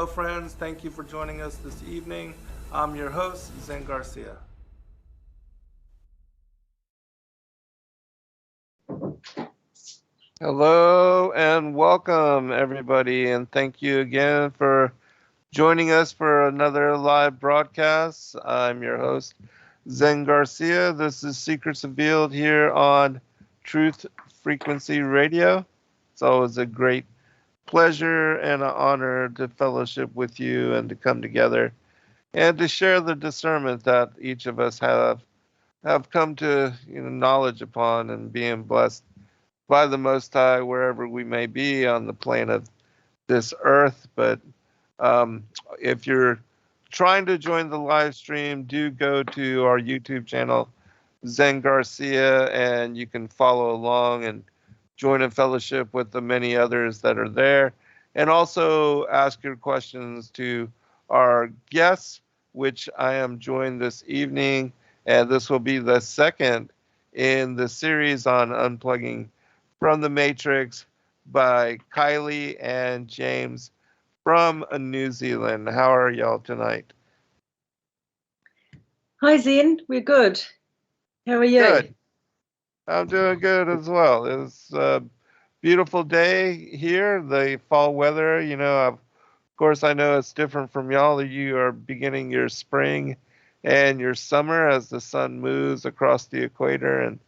Hello friends, thank you for joining us this evening. I'm your host, Zen Garcia. Hello and welcome everybody, and thank you again for joining us for another live broadcast. I'm your host, Zen Garcia. This is Secrets Revealed here on Truth Frequency Radio. It's always a great pleasure and an honor to fellowship with you and to come together and to share the discernment that each of us have come to knowledge upon and being blessed by the Most High wherever we may be on the plane of this earth. But if you're trying to join the live stream, do go to our YouTube channel, Zen Garcia, and you can follow along and join in fellowship with the many others that are there. And also ask your questions to our guests, which I am joined this evening. And this will be the second in the series on Unplugging from the Matrix by Kylee and James from New Zealand. How are y'all tonight? Hi Zen, we're good. How are you? Good. I'm doing good as well. It's a beautiful day here, the fall weather. Of course, I know it's different from y'all. You are beginning your spring and your summer as the sun moves across the equator and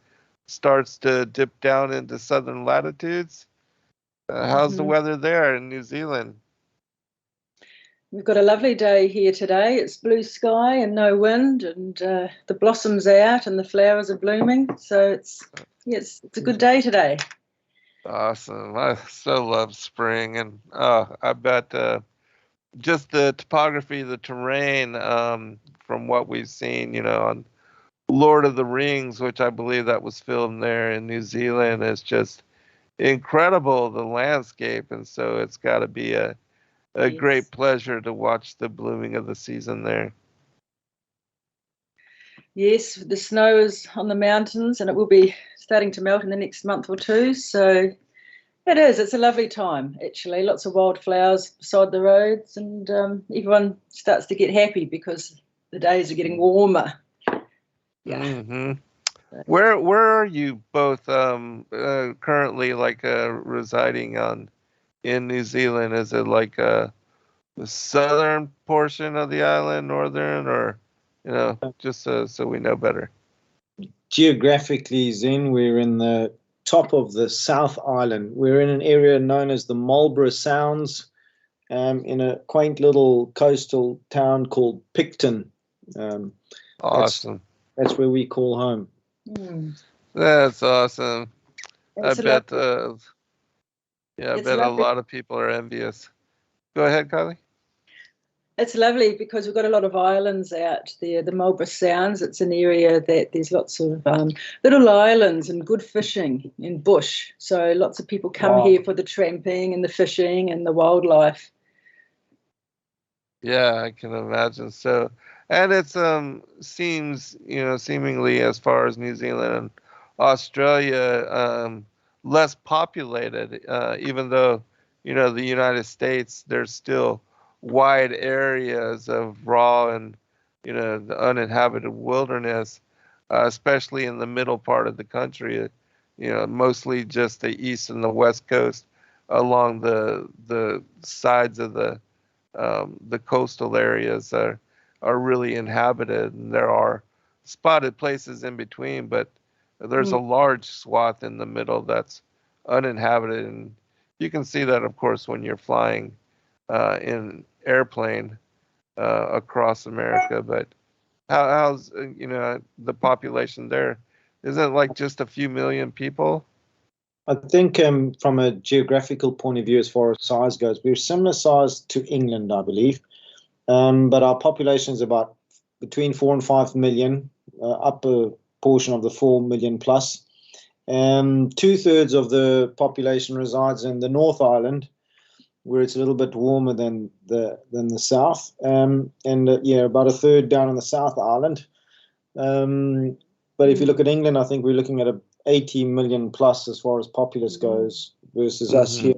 starts to dip down into southern latitudes. How's the weather there in New Zealand? We've got a lovely day here today. It's blue sky and no wind, and the blossoms are out and the flowers are blooming. So it's a good day today. Awesome. I so love spring, and I bet just the topography, the terrain, from what we've seen, on Lord of the Rings, which I believe that was filmed there in New Zealand, is just incredible, the landscape. And so it's got to be a great pleasure to watch the blooming of the season there. Yes, the snow is on the mountains and it will be starting to melt in the next month or two. So it's a lovely time, actually. Lots of wildflowers beside the roads, and everyone starts to get happy because the days are getting warmer. Yeah. Mm-hmm. Where are you both currently residing in New Zealand? Is it like the southern portion of the island, northern, or just so we know better? Geographically, Zen, we're in the top of the South Island. We're in an area known as the Marlborough Sounds, in a quaint little coastal town called Picton. Awesome. That's where we call home. That's awesome. I bet a lovely. lot of people are envious. Go ahead, Kylee. It's lovely because we've got a lot of islands out there, the Marlborough Sounds. It's an area that there's lots of little islands and good fishing in bush. So lots of people come here for the tramping and the fishing and the wildlife. Yeah, I can imagine. So, and it seems, seemingly as far as New Zealand and Australia, less populated, even though, the United States, there's still wide areas of raw and, the uninhabited wilderness, especially in the middle part of the country, mostly just the east and the west coast along the sides of the coastal areas are really inhabited, and there are spotted places in between, but there's a large swath in the middle that's uninhabited. And you can see that, of course, when you're flying in airplane across America. But how's the population there? Isn't it like just a few million people? I think from a geographical point of view, as far as size goes, we're similar size to England, I believe. But our population is about between 4 and 5 million, upper portion of the 4 million plus. 2/3 of the population resides in the North Island, where it's a little bit warmer than the South, and about 1/3 down in the South Island. But if you look at England, I think we're looking at 80 million plus as far as populace goes, versus us here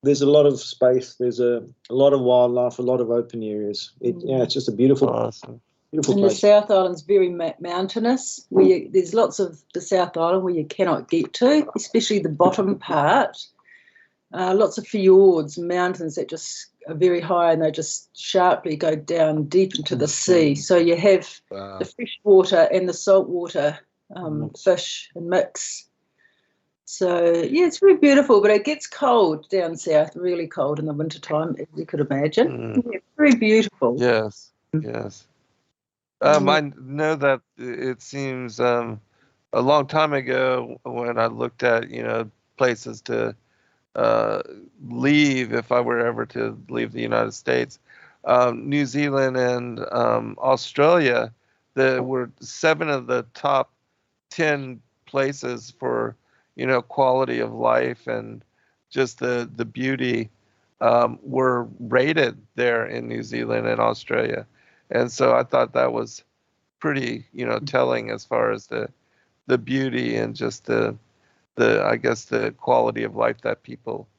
there's a lot of space. There's a lot of wildlife, a lot of open areas. It's just a beautiful, awesome. beautiful And place. the South Island's very mountainous. There's lots of the South Island where you cannot get to, especially the bottom part. Lots of fjords and mountains that just are very high, and they just sharply go down deep into the sea. So you have the fresh water and the salt water fish and mix. So, yeah, it's very beautiful, but it gets cold down south, really cold in the wintertime, as you could imagine. Yeah, very beautiful. Yes, yes. I know that it seems a long time ago when I looked at, places to leave if I were ever to leave the United States, New Zealand and Australia, there were 7 of the top 10 places for, quality of life and just the beauty were rated there in New Zealand and Australia. And so I thought that was pretty, telling as far as the beauty and just the I guess the quality of life that people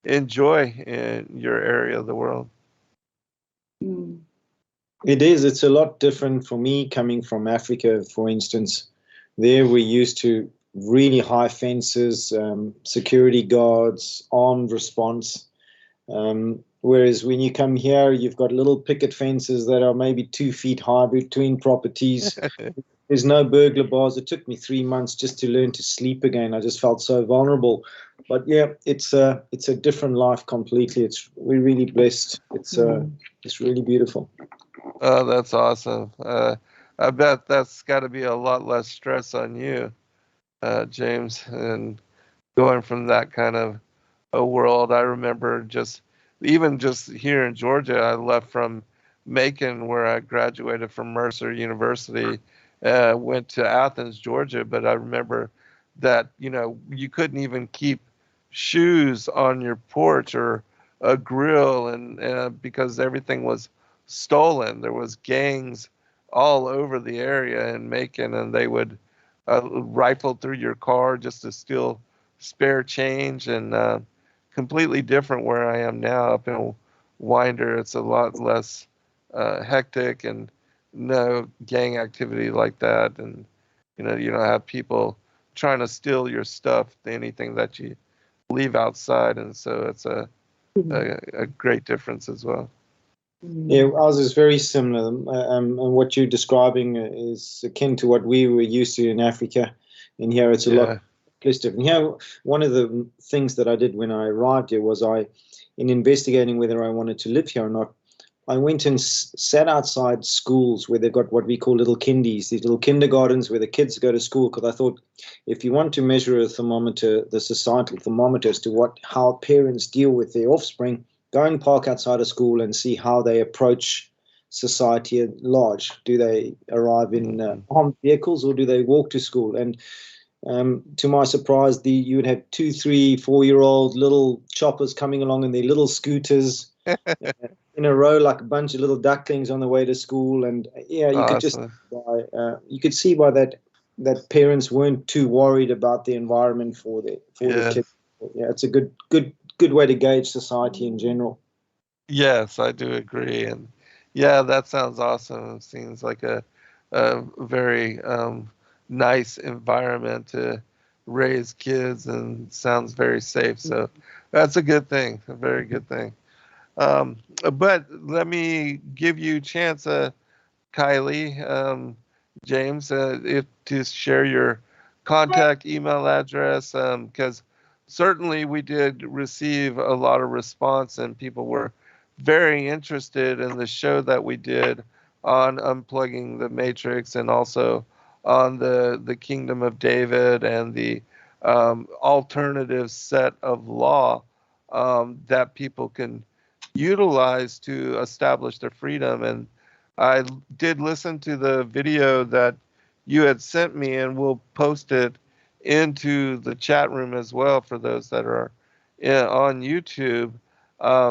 enjoy in your area of the world. It is. It's a lot different for me coming from Africa, for instance. There we're used to really high fences, security guards, armed response. Whereas when you come here, you've got little picket fences that are maybe 2 feet high between properties. There's no burglar bars. It took me 3 months just to learn to sleep again. I just felt so vulnerable. But yeah, it's a different life completely. We're really blessed. It's really beautiful. Oh, that's awesome. I bet that's got to be a lot less stress on you, James, and going from that kind of a world. I remember just here in Georgia, I left from Macon, where I graduated from Mercer University, went to Athens, Georgia. But I remember that, you couldn't even keep shoes on your porch or a grill, and because everything was stolen. There was gangs all over the area in Macon, and they would rifle through your car just to steal spare change. And completely different where I am now up in Winder. It's a lot less hectic and no gang activity like that. And you don't have people trying to steal your stuff, anything that you leave outside. And so it's a great difference as well. Yeah, ours is very similar, and what you're describing is akin to what we were used to in Africa. And here it's a lot less different. Here, one of the things that I did when I arrived here was in investigating whether I wanted to live here or not, I went and sat outside schools where they've got what we call little kindies, these little kindergartens where the kids go to school, because I thought if you want to measure a thermometer, the societal thermometer as to how parents deal with their offspring, go and park outside a school and see how they approach society at large. Do they arrive in armed vehicles, or do they walk to school? And to my surprise, you would have 2, 3, 4-year-old little choppers coming along in their little scooters in a row like a bunch of little ducklings on the way to school. And yeah, you could just you could see by that parents weren't too worried about the environment for the kids. Yeah, it's a good way to gauge society in general. Yes, I do agree. And yeah, that sounds awesome. It seems like a very nice environment to raise kids, and sounds very safe. So that's a good thing, a very good thing. But let me give you a chance, Kylee, James, to share your contact email address, because certainly we did receive a lot of response, and people were very interested in the show that we did on Unplugging the Matrix, and also on the Kingdom of David and the alternative set of law that people can utilize to establish their freedom. And I did listen to the video that you had sent me, and we'll post it into the chat room as well for those that are on YouTube,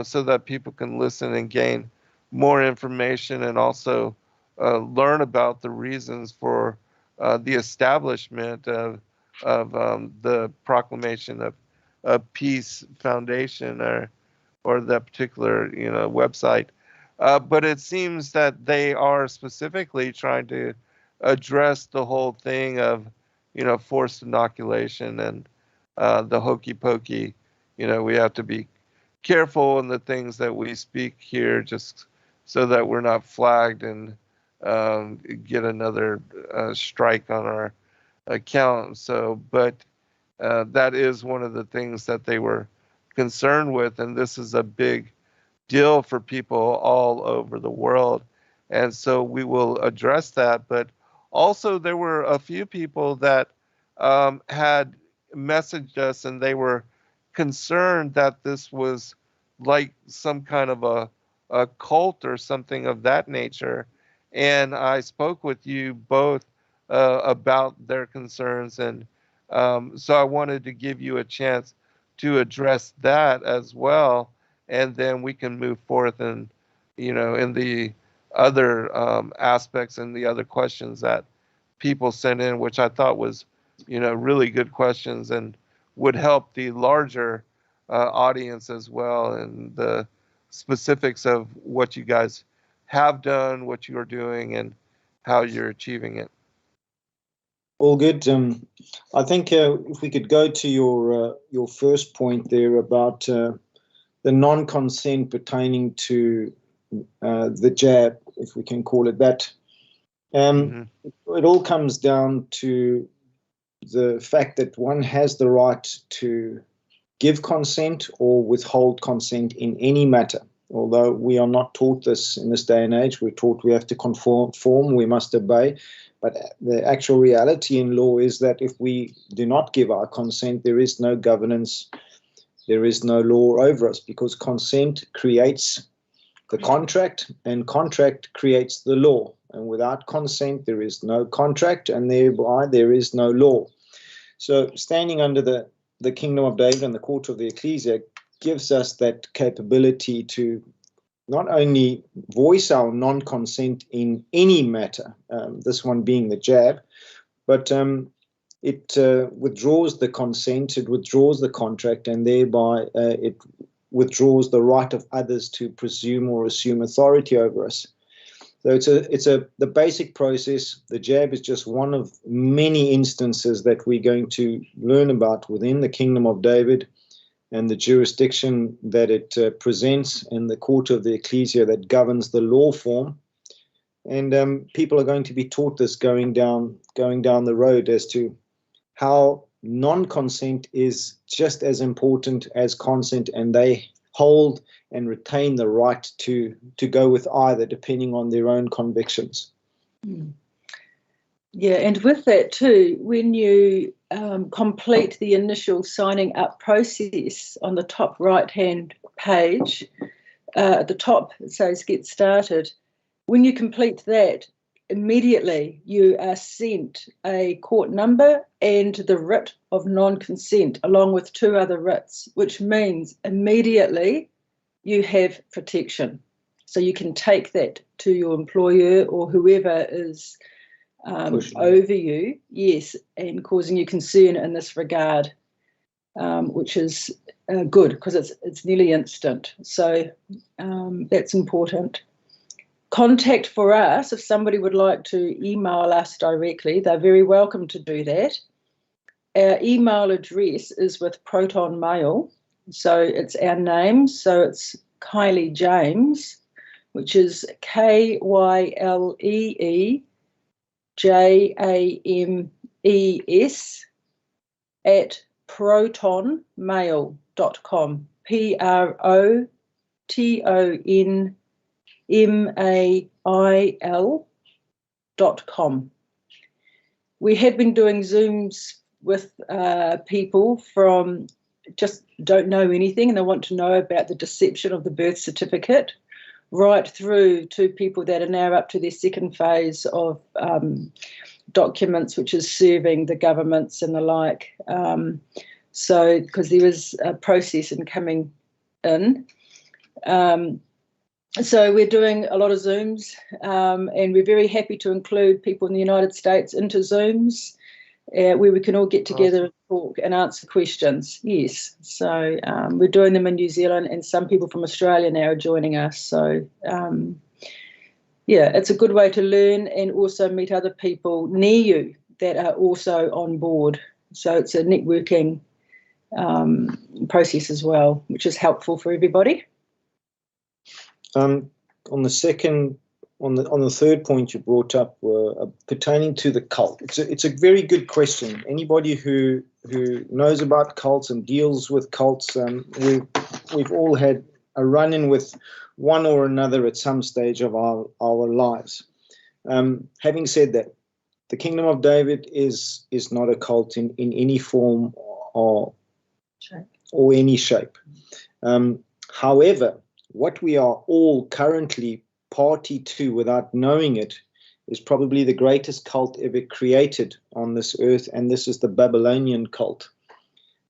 so that people can listen and gain more information, and also learn about the reasons for the establishment of the Proclamation of Peace Foundation, or or that particular, website. But it seems that they are specifically trying to address the whole thing of, forced inoculation and the hokey pokey. We have to be careful in the things that we speak here, just so that we're not flagged and get another strike on our account. So, but that is one of the things that they were concerned with, and this is a big deal for people all over the world. And so we will address that. But also, there were a few people that had messaged us, and they were concerned that this was like some kind of a cult or something of that nature. And I spoke with you both about their concerns. And so I wanted to give you a chance to address that as well. And then we can move forth and, in the other aspects and the other questions that people sent in, which I thought was, really good questions and would help the larger audience as well, and the specifics of what you guys have done, what you are doing, and how you're achieving it. All good. I think if we could go to your first point there about the non-consent pertaining to the jab, if we can call it that. It all comes down to the fact that one has the right to give consent or withhold consent in any matter. Although we are not taught this in this day and age, we're taught we have to conform, we must obey. But the actual reality in law is that if we do not give our consent, there is no governance, there is no law over us, because consent creates the contract and contract creates the law. And without consent, there is no contract, and thereby there is no law. So standing under the kingdom of David and the court of the ecclesia gives us that capability to not only voice our non-consent in any matter, this one being the jab, but it withdraws the consent, it withdraws the contract, and thereby it withdraws the right of others to presume or assume authority over us. So it's the basic process. The jab is just one of many instances that we're going to learn about within the kingdom of David and the jurisdiction that it presents in the court of the ecclesia that governs the law form. And people are going to be taught this going down the road as to how non-consent is just as important as consent, and they hold and retain the right to go with either, depending on their own convictions. Yeah, and with that too, when you complete the initial signing up process on the top right-hand page, at the top it says Get Started. When you complete that, immediately you are sent a court number and the writ of non-consent, along with 2 other writs, which means immediately you have protection. So you can take that to your employer or whoever is over you, yes, and causing you concern in this regard, which is good because it's nearly instant. So that's important. Contact for us, if somebody would like to email us directly, they're very welcome to do that. Our email address is with Proton Mail, so it's our name, so it's Kylee James, which is KYLEE JAMES at protonmail.com, PROTONMAIL.com. We have been doing Zooms with people from just don't know anything and they want to know about the deception of the birth certificate, right through to people that are now up to their second phase of documents, which is serving the governments and the like. So, because there is a process in coming in. So we're doing a lot of Zooms, and we're very happy to include people in the United States into Zooms. where we can all get together and talk and answer questions. Yes, so we're doing them in New Zealand, and some people from Australia now are joining us. So yeah, it's a good way to learn and also meet other people near you that are also on board. So it's a networking process as well, which is helpful for everybody. On the third point you brought up, pertaining to the cult, it's a very good question. Anybody who knows about cults and deals with cults, we've all had a run-in with one or another at some stage of our lives. Having said that, the Kingdom of David is not a cult in any form or any shape. However, what we are all currently party to without knowing it is probably the greatest cult ever created on this earth, and this is the Babylonian cult.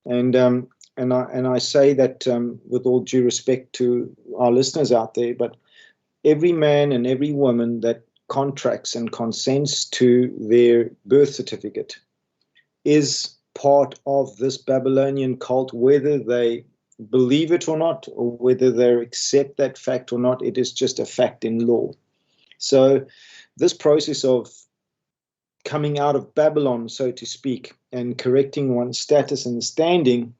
And I say that with all due respect to our listeners out there, but every man and every woman that contracts and consents to their birth certificate is part of this Babylonian cult, whether they believe it or not, or whether they accept that fact or not. It is just a fact in law. So this process of coming out of Babylon, so to speak, and correcting one's status and standing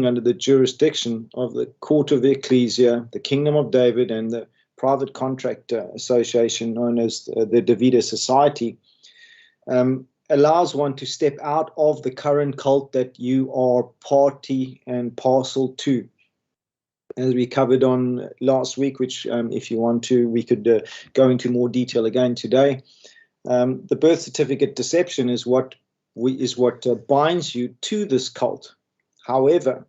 under the jurisdiction of the court of the ecclesia, the Kingdom of David, and the private contract association known as the Davida Society, allows one to step out of the current cult that you are party and parcel to. As we covered on last week, which if you want to, we could go into more detail again today. The birth certificate deception is what binds you to this cult. However,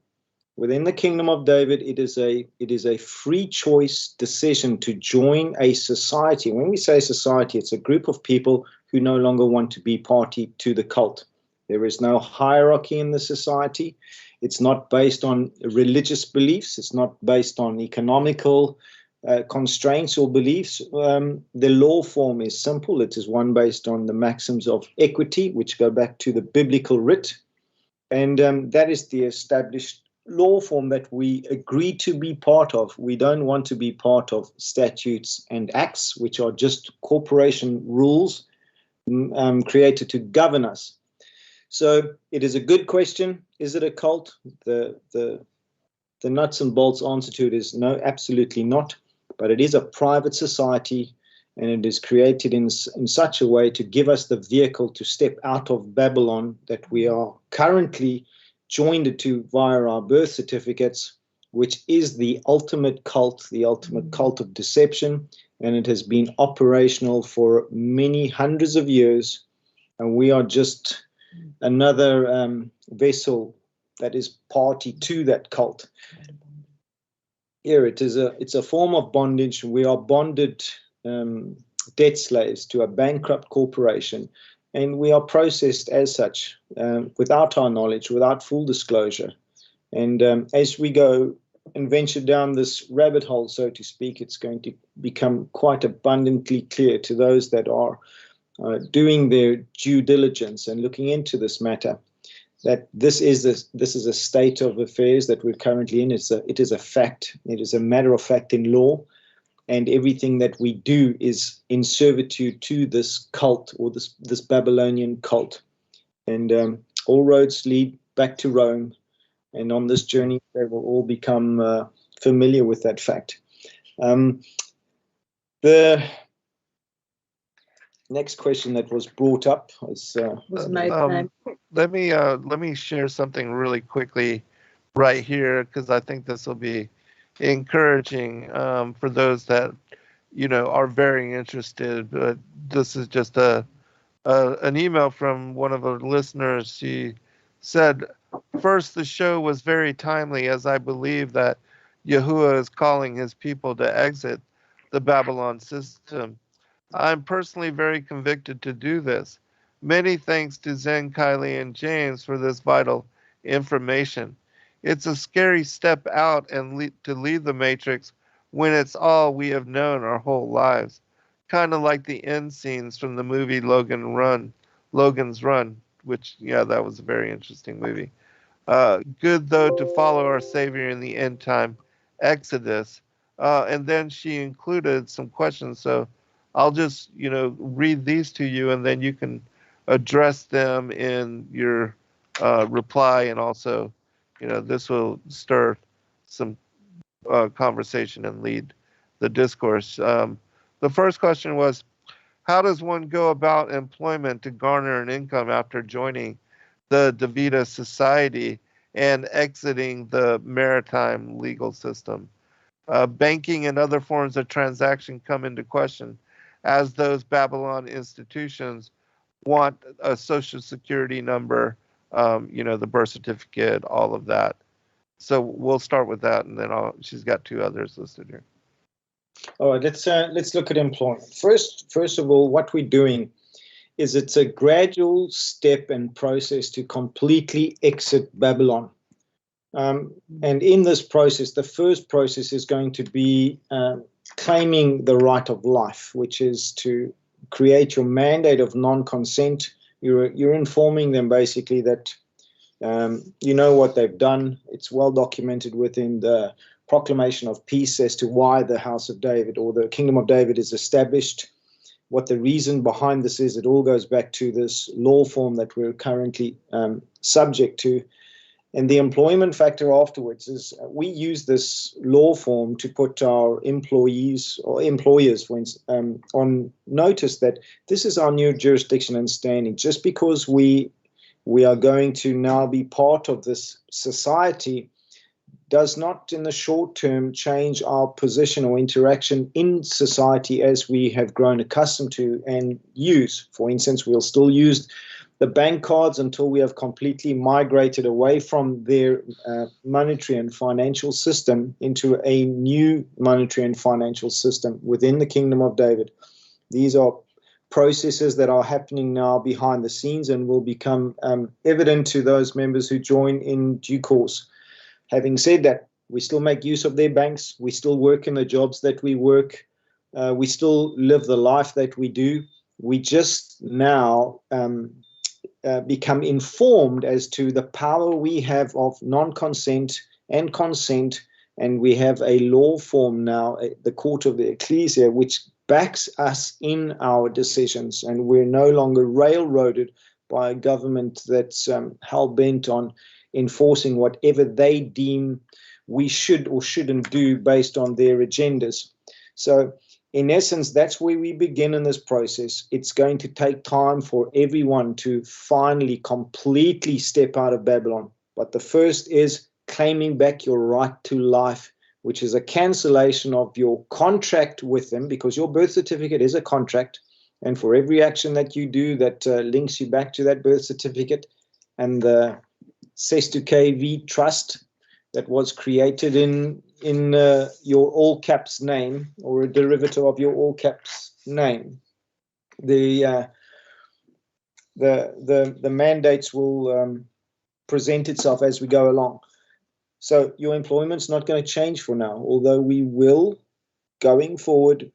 within the Kingdom of David, it is a free choice decision to join a society. When we say society, it's a group of people who no longer want to be party to the cult. There is no hierarchy in the society. It's not based on religious beliefs. It's not based on economical constraints or beliefs. The law form is simple. It is one based on the maxims of equity, which go back to the biblical writ. And that is the established law form that we agree to be part of. We don't want to be part of statutes and acts, which are just corporation rules created to govern us. So it is a good question. Is it a cult? The nuts and bolts answer to it is no, absolutely not. But it is a private society, and it is created in such a way to give us the vehicle to step out of Babylon that we are currently joined to via our birth certificates, which is the ultimate cult of deception. And it has been operational for many hundreds of years. And we are just another vessel that is party to that cult. Here it's a form of bondage. We are bonded debt slaves to a bankrupt corporation, and we are processed as such without our knowledge, without full disclosure. And as we go and venture down this rabbit hole, so to speak, it's going to become quite abundantly clear to those that are doing their due diligence and looking into this matter, that this is a state of affairs that we're currently in. It is a fact. It is a matter of fact in law, and everything that we do is in servitude to this cult, or this Babylonian cult. And all roads lead back to Rome, and on this journey they will all become familiar with that fact. The next question that was brought up was let me share something really quickly right here, because I think this will be encouraging for those that are very interested. But this is just an email from one of the listeners. She said, "First, the show was very timely, as I believe that Yahuwah is calling his people to exit the Babylon system. I'm personally very convicted to do this. Many thanks to Zen, Kylee, and James for this vital information. It's a scary step out and to leave the Matrix when it's all we have known our whole lives. Kind of like the end scenes from the movie Logan's Run, which, yeah, that was a very interesting movie. Good, though, to follow our Savior in the end time Exodus. And then she included some questions. So I'll just, read these to you, and then you can address them in your reply. And also, this will stir some conversation and lead the discourse. The first question was, how does one go about employment to garner an income after joining the DaVita Society and exiting the maritime legal system? Banking and other forms of transaction come into question, as those Babylon institutions want a social security number, the birth certificate, all of that. So we'll start with that, and then she's got two others listed here. All right, let's look at employment. First of all, what we're doing is it's a gradual step and process to completely exit Babylon. And in this process, the first process is going to be claiming the right of life, which is to create your mandate of non-consent. You're informing them basically that you know what they've done. It's well documented within the Proclamation of Peace as to why the House of David or the Kingdom of David is established. What the reason behind this is, it all goes back to this law form that we're currently subject to. And the employment factor afterwards is we use this law form to put our employees or employers, for instance, on notice that this is our new jurisdiction and standing. Just because we are going to now be part of this society does not in the short term change our position or interaction in society as we have grown accustomed to and use. For instance, we'll still use the bank cards until we have completely migrated away from their monetary and financial system into a new monetary and financial system within the Kingdom of David. These are processes that are happening now behind the scenes and will become evident to those members who join in due course. Having said that, we still make use of their banks. We still work in the jobs that we work. We still live the life that we do. We just now become informed as to the power we have of non-consent and consent. And we have a law form now, the Court of the Ecclesia, which backs us in our decisions. And we're no longer railroaded by a government that's hell-bent on enforcing whatever they deem we should or shouldn't do based on their agendas. So in essence, that's where we begin in this process. It's going to take time for everyone to finally completely step out of Babylon. But the first is claiming back your right to life, which is a cancellation of your contract with them, because your birth certificate is a contract. And for every action that you do that links you back to that birth certificate and the Sestu KV trust that was created in your all caps name or a derivative of your all caps name, the mandates will present itself as we go along. So your employment's not going to change for now, although we will, going forward,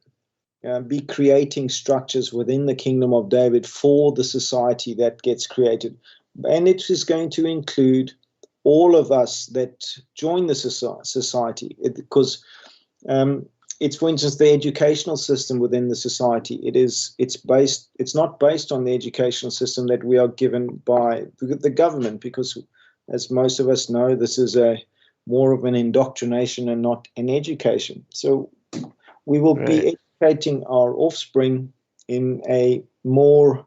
be creating structures within the Kingdom of David for the society that gets created. And it is going to include all of us that join the society, because it's, for instance, the educational system within the society. It's not based on the educational system that we are given by the government, because, as most of us know, this is more of an indoctrination and not an education. So we will be educating our offspring in a more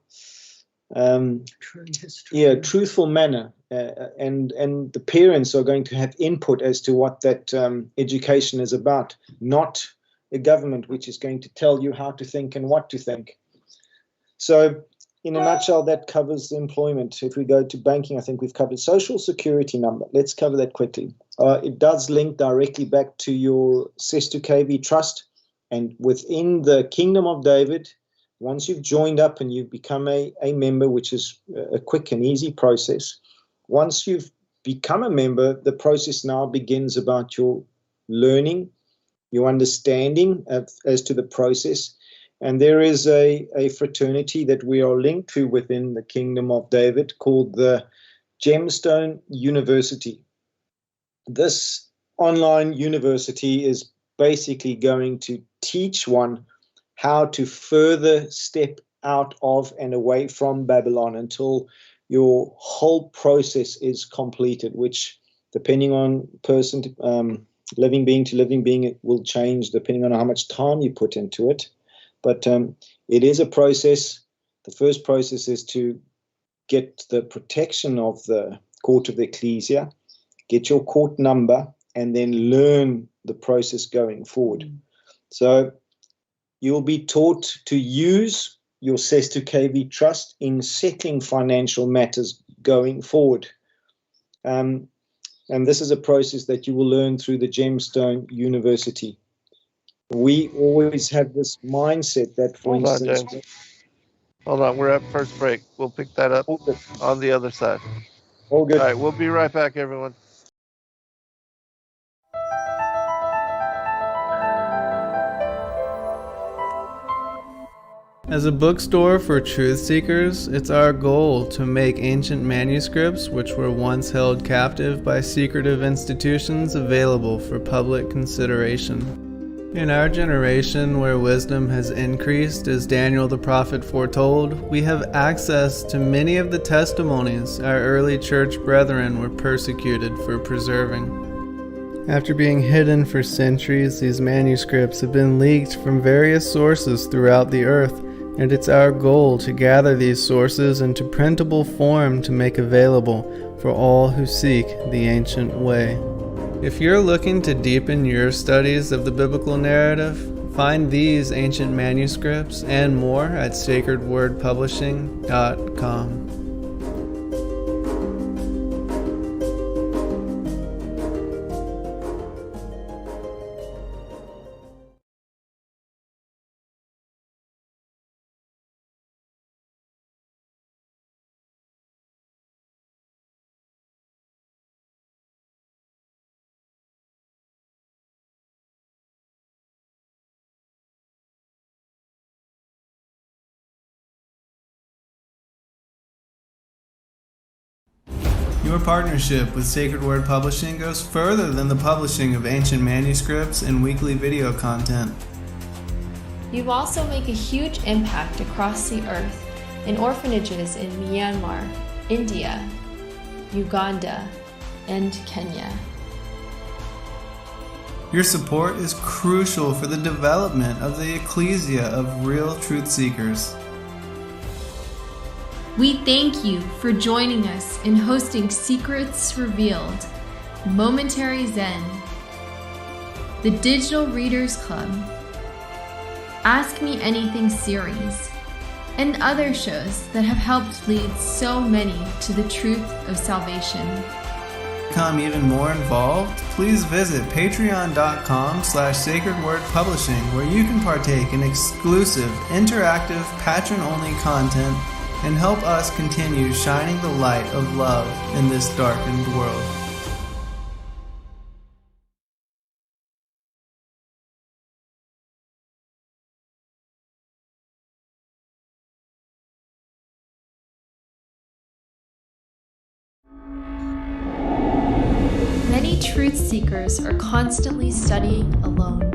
truthful manner, and the parents are going to have input as to what that education is about, not a government which is going to tell you how to think and what to think. So in a nutshell, that covers employment. If we go to banking, I think we've covered social security number. Let's cover that quickly. It does link directly back to your Sestu KV trust, and within the Kingdom of David, once you've joined up and you've become a member, which is a quick and easy process, once you've become a member, the process now begins about your learning, your understanding as to the process, And there is a fraternity that we are linked to within the Kingdom of David called the Gemstone University. This online university is basically going to teach one how to further step out of and away from Babylon until your whole process is completed, which, depending on person to living being to living being, it will change depending on how much time you put into it. But it is a process. The first process is to get the protection of the court of the ecclesia, get your court number, and then learn the process going forward. So you'll be taught to use your Sestu KV trust in settling financial matters going forward. And this is a process that you will learn through the Gemstone University. We always have this mindset that, for instance... Hold on, we're at first break. We'll pick that up on the other side. All good. All right, we'll be right back, everyone. As a bookstore for truth seekers, it's our goal to make ancient manuscripts which were once held captive by secretive institutions available for public consideration. In our generation, where wisdom has increased as Daniel the prophet foretold, we have access to many of the testimonies our early church brethren were persecuted for preserving. After being hidden for centuries, these manuscripts have been leaked from various sources throughout the earth, and it's our goal to gather these sources into printable form to make available for all who seek the ancient way. If you're looking to deepen your studies of the biblical narrative, find these ancient manuscripts and more at sacredwordpublishing.com. Your partnership with Sacred Word Publishing goes further than the publishing of ancient manuscripts and weekly video content. You also make a huge impact across the earth in orphanages in Myanmar, India, Uganda, and Kenya. Your support is crucial for the development of the ecclesia of real truth seekers. We thank you for joining us in hosting Secrets Revealed, Momentary Zen, the Digital Readers Club, Ask Me Anything series, and other shows that have helped lead so many to the truth of salvation. To become even more involved, please visit patreon.com/sacredwordpublishing, where you can partake in exclusive, interactive, patron-only content and help us continue shining the light of love in this darkened world. Many truth seekers are constantly studying alone.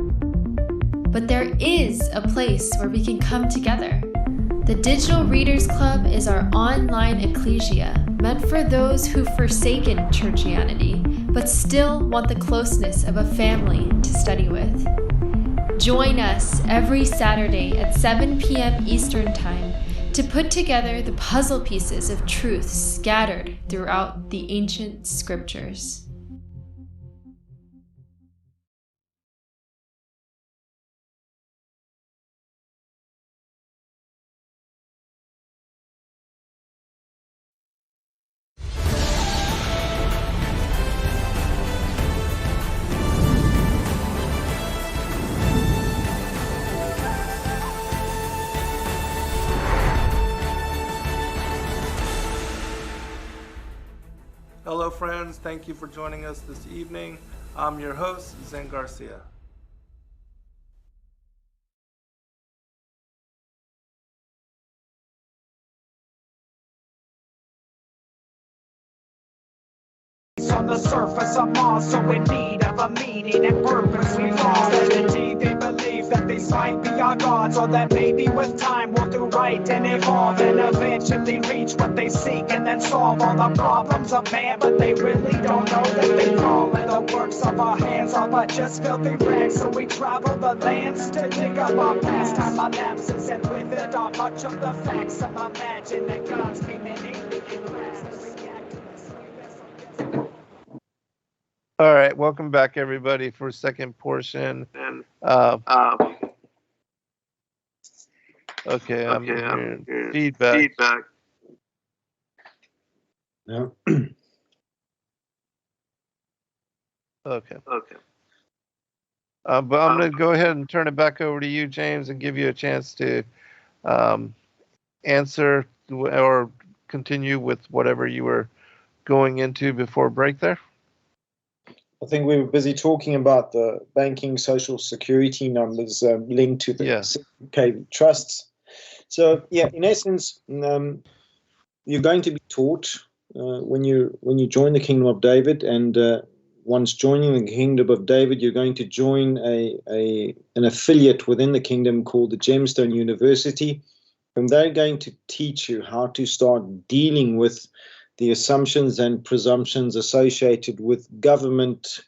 But there is a place where we can come together. The Digital Readers Club is our online ecclesia meant for those who've forsaken churchianity but still want the closeness of a family to study with. Join us every Saturday at 7 p.m. Eastern Time to put together the puzzle pieces of truth scattered throughout the ancient scriptures. Hello friends, thank you for joining us this evening. I'm your host, Zen Garcia. the surface of Mars, so in need of a meaning and purpose we fall. Identity, they believe that these might be our gods, or that maybe with time we'll do right and evolve and eventually reach what they seek and then solve all the problems of man. But they really don't know that they fall, and the works of our hands are but just filthy rags. So we travel the lands to dig up our past. Time our lapses, and with it are much of the facts. Some imagine that God's came in cracks. All right, welcome back, everybody, for second portion. Okay, I'm hearing feedback. No. Okay. But I'm going to go ahead and turn it back over to you, James, and give you a chance to answer or continue with whatever you were going into before break there. I think we were busy talking about the banking social security numbers linked to the KV trusts. So, yeah, in essence, you're going to be taught when you join the Kingdom of David, and once joining the Kingdom of David, you're going to join an affiliate within the kingdom called the Gemstone University, and they're going to teach you how to start dealing with the assumptions and presumptions associated with government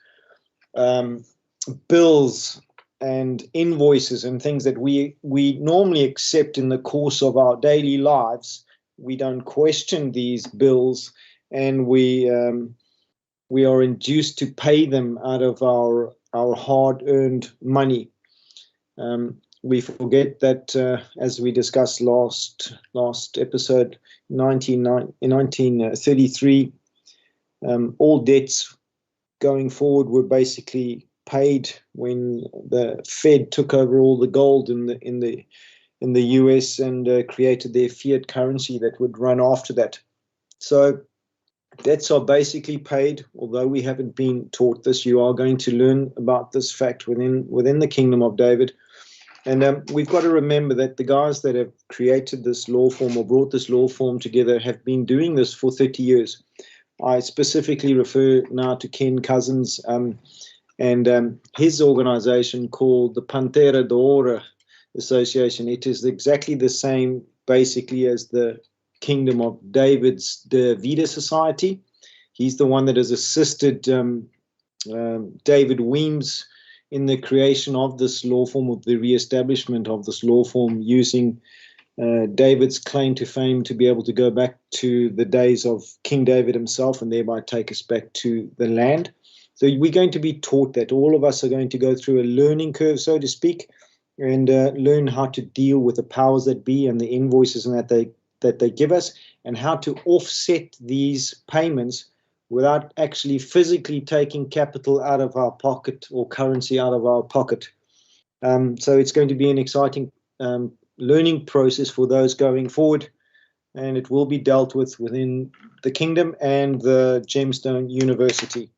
bills and invoices and things that we normally accept in the course of our daily lives. We don't question these bills, and we are induced to pay them out of our hard-earned money. We forget that, as we discussed last episode, in 1933, all debts going forward were basically paid when the Fed took over all the gold in the US and created their fiat currency that would run after that. So debts are basically paid. Although we haven't been taught this, you are going to learn about this fact within the Kingdom of David. And we've got to remember that the guys that have created this law form or brought this law form together have been doing this for 30 years. I specifically refer now to Ken Cousins and his organization called the Pantera d'Oro Association. It is exactly the same, basically, as the Kingdom of David's De Vida Society. He's the one that has assisted David Weems in the creation of this law form, of the reestablishment of this law form, using David's claim to fame to be able to go back to the days of King David himself and thereby take us back to the land. So we're going to be taught that. All of us are going to go through a learning curve, so to speak, and learn how to deal with the powers that be and the invoices and that they give us, and how to offset these payments without actually physically taking capital out of our pocket or currency out of our pocket. So it's going to be an exciting learning process for those going forward, and it will be dealt with within the kingdom and the Gemstone University.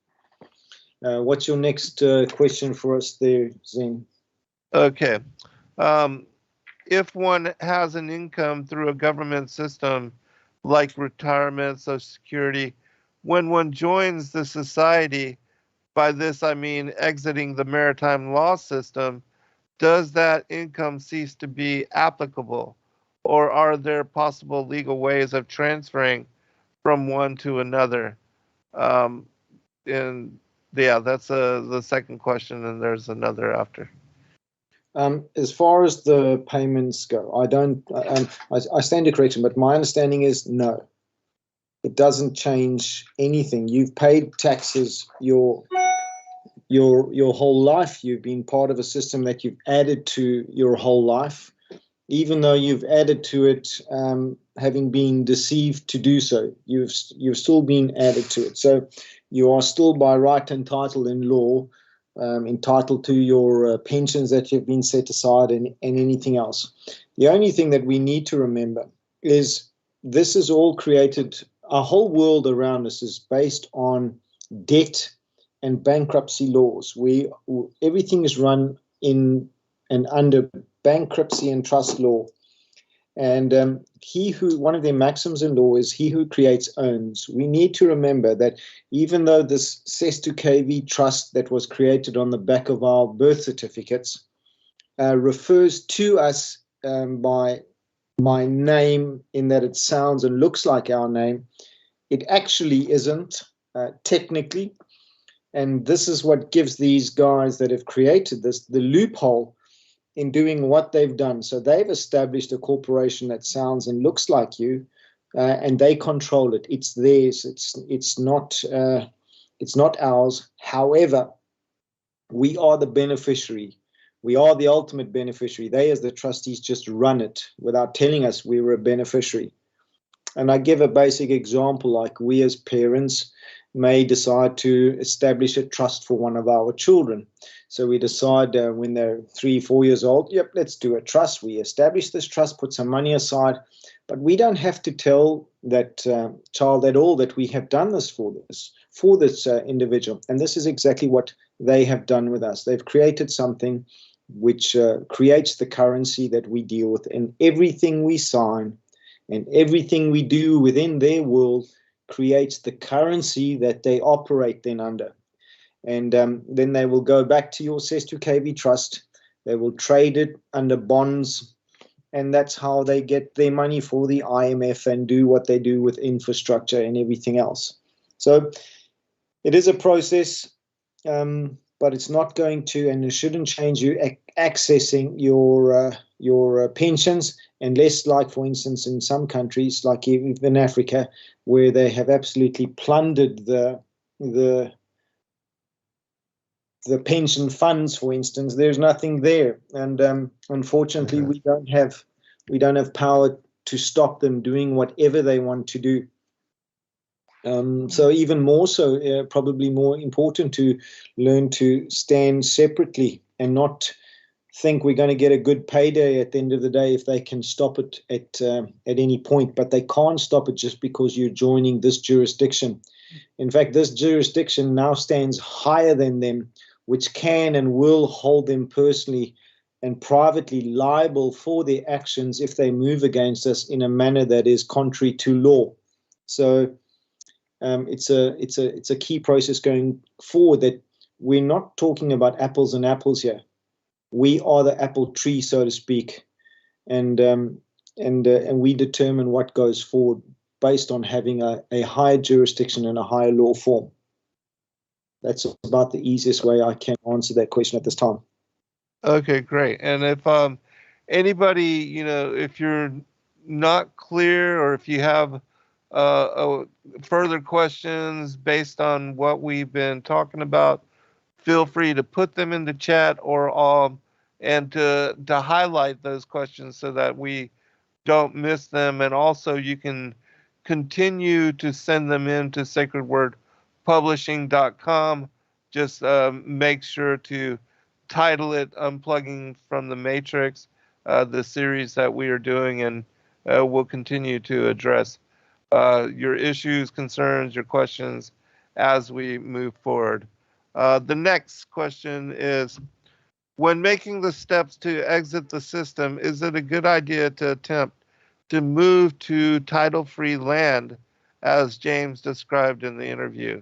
What's your next question for us there, Zen? Okay. If one has an income through a government system like retirement, Social Security, when one joins the society, by this I mean exiting the maritime law system, does that income cease to be applicable? Or are there possible legal ways of transferring from one to another? And yeah, that's the second question, and there's another after. As far as the payments go, I stand to correction, but my understanding is no. It doesn't change anything. You've paid taxes your whole life. You've been part of a system that you've added to your whole life, even though you've added to it having been deceived to do so. You've still been added to it. So you are still by right entitled in law, entitled to your pensions that you've been set aside and anything else. The only thing that we need to remember is this is all created. Our whole world around us is based on debt and bankruptcy laws. Everything is run in and under bankruptcy and trust law. And one of their maxims in law is he who creates owns. We need to remember that even though this Sestu KV trust that was created on the back of our birth certificates refers to us by my name, in that it sounds and looks like our name, it actually isn't technically. And this is what gives these guys that have created this the loophole in doing what they've done. So they've established a corporation that sounds and looks like you, and they control it. It's theirs. It's not ours. However, we are the beneficiary. We are the ultimate beneficiary. They, as the trustees, just run it without telling us we were a beneficiary. And I give a basic example, like we as parents may decide to establish a trust for one of our children. So we decide when they're 3-4 years old, yep, let's do a trust. We establish this trust, put some money aside, but we don't have to tell that child at all that we have done this for this individual. And this is exactly what they have done with us. They've created something which creates the currency that we deal with, and everything we sign and everything we do within their world creates the currency that they operate then under. And then they will go back to your Sestu KV trust. They will trade it under bonds, and that's how they get their money for the IMF and do what they do with infrastructure and everything else. So it is a process, but it's not going to, and it shouldn't change you accessing your pensions, unless, like for instance, in some countries, like in Africa, where they have absolutely plundered the pension funds, for instance. There's nothing there, and unfortunately, we don't have power to stop them doing whatever they want to do. So even more so, probably more important to learn to stand separately and not think we're going to get a good payday at the end of the day if they can stop it at any point. But they can't stop it just because you're joining this jurisdiction. In fact, this jurisdiction now stands higher than them, which can and will hold them personally and privately liable for their actions if they move against us in a manner that is contrary to law. So it's a key process going forward, that we're not talking about apples and apples here. We are the apple tree, so to speak, and we determine what goes forward based on having a higher jurisdiction and a higher law form. That's about the easiest way I can answer that question at this time. Okay, great. And if anybody, if you're not clear, or if you have further questions based on what we've been talking about, feel free to put them in the chat, or and to highlight those questions so that we don't miss them. And also you can continue to send them in to sacredwordpublishing.com. Just make sure to title it Unplugging from the Matrix, the series that we are doing, and we'll continue to address your issues, concerns, your questions as we move forward. The next question is, when making the steps to exit the system, is it a good idea to attempt to move to title-free land, as James described in the interview?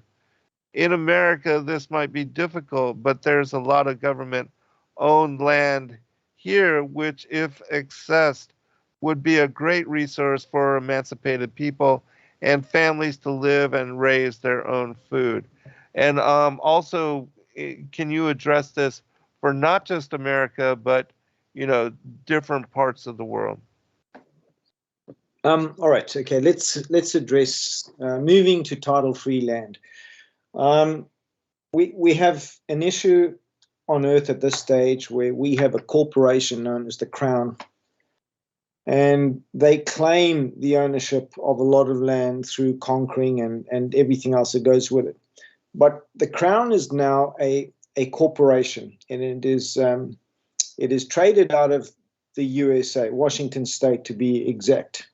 In America, this might be difficult, but there's a lot of government-owned land here, which, if accessed, would be a great resource for emancipated people and families to live and raise their own food. And also, can you address this for not just America, but different parts of the world? All right. Okay. Let's address moving to title-free land. We have an issue on Earth at this stage where we have a corporation known as the Crown, and they claim the ownership of a lot of land through conquering and everything else that goes with it. But the Crown is now a corporation, and it is traded out of the USA, Washington State to be exact.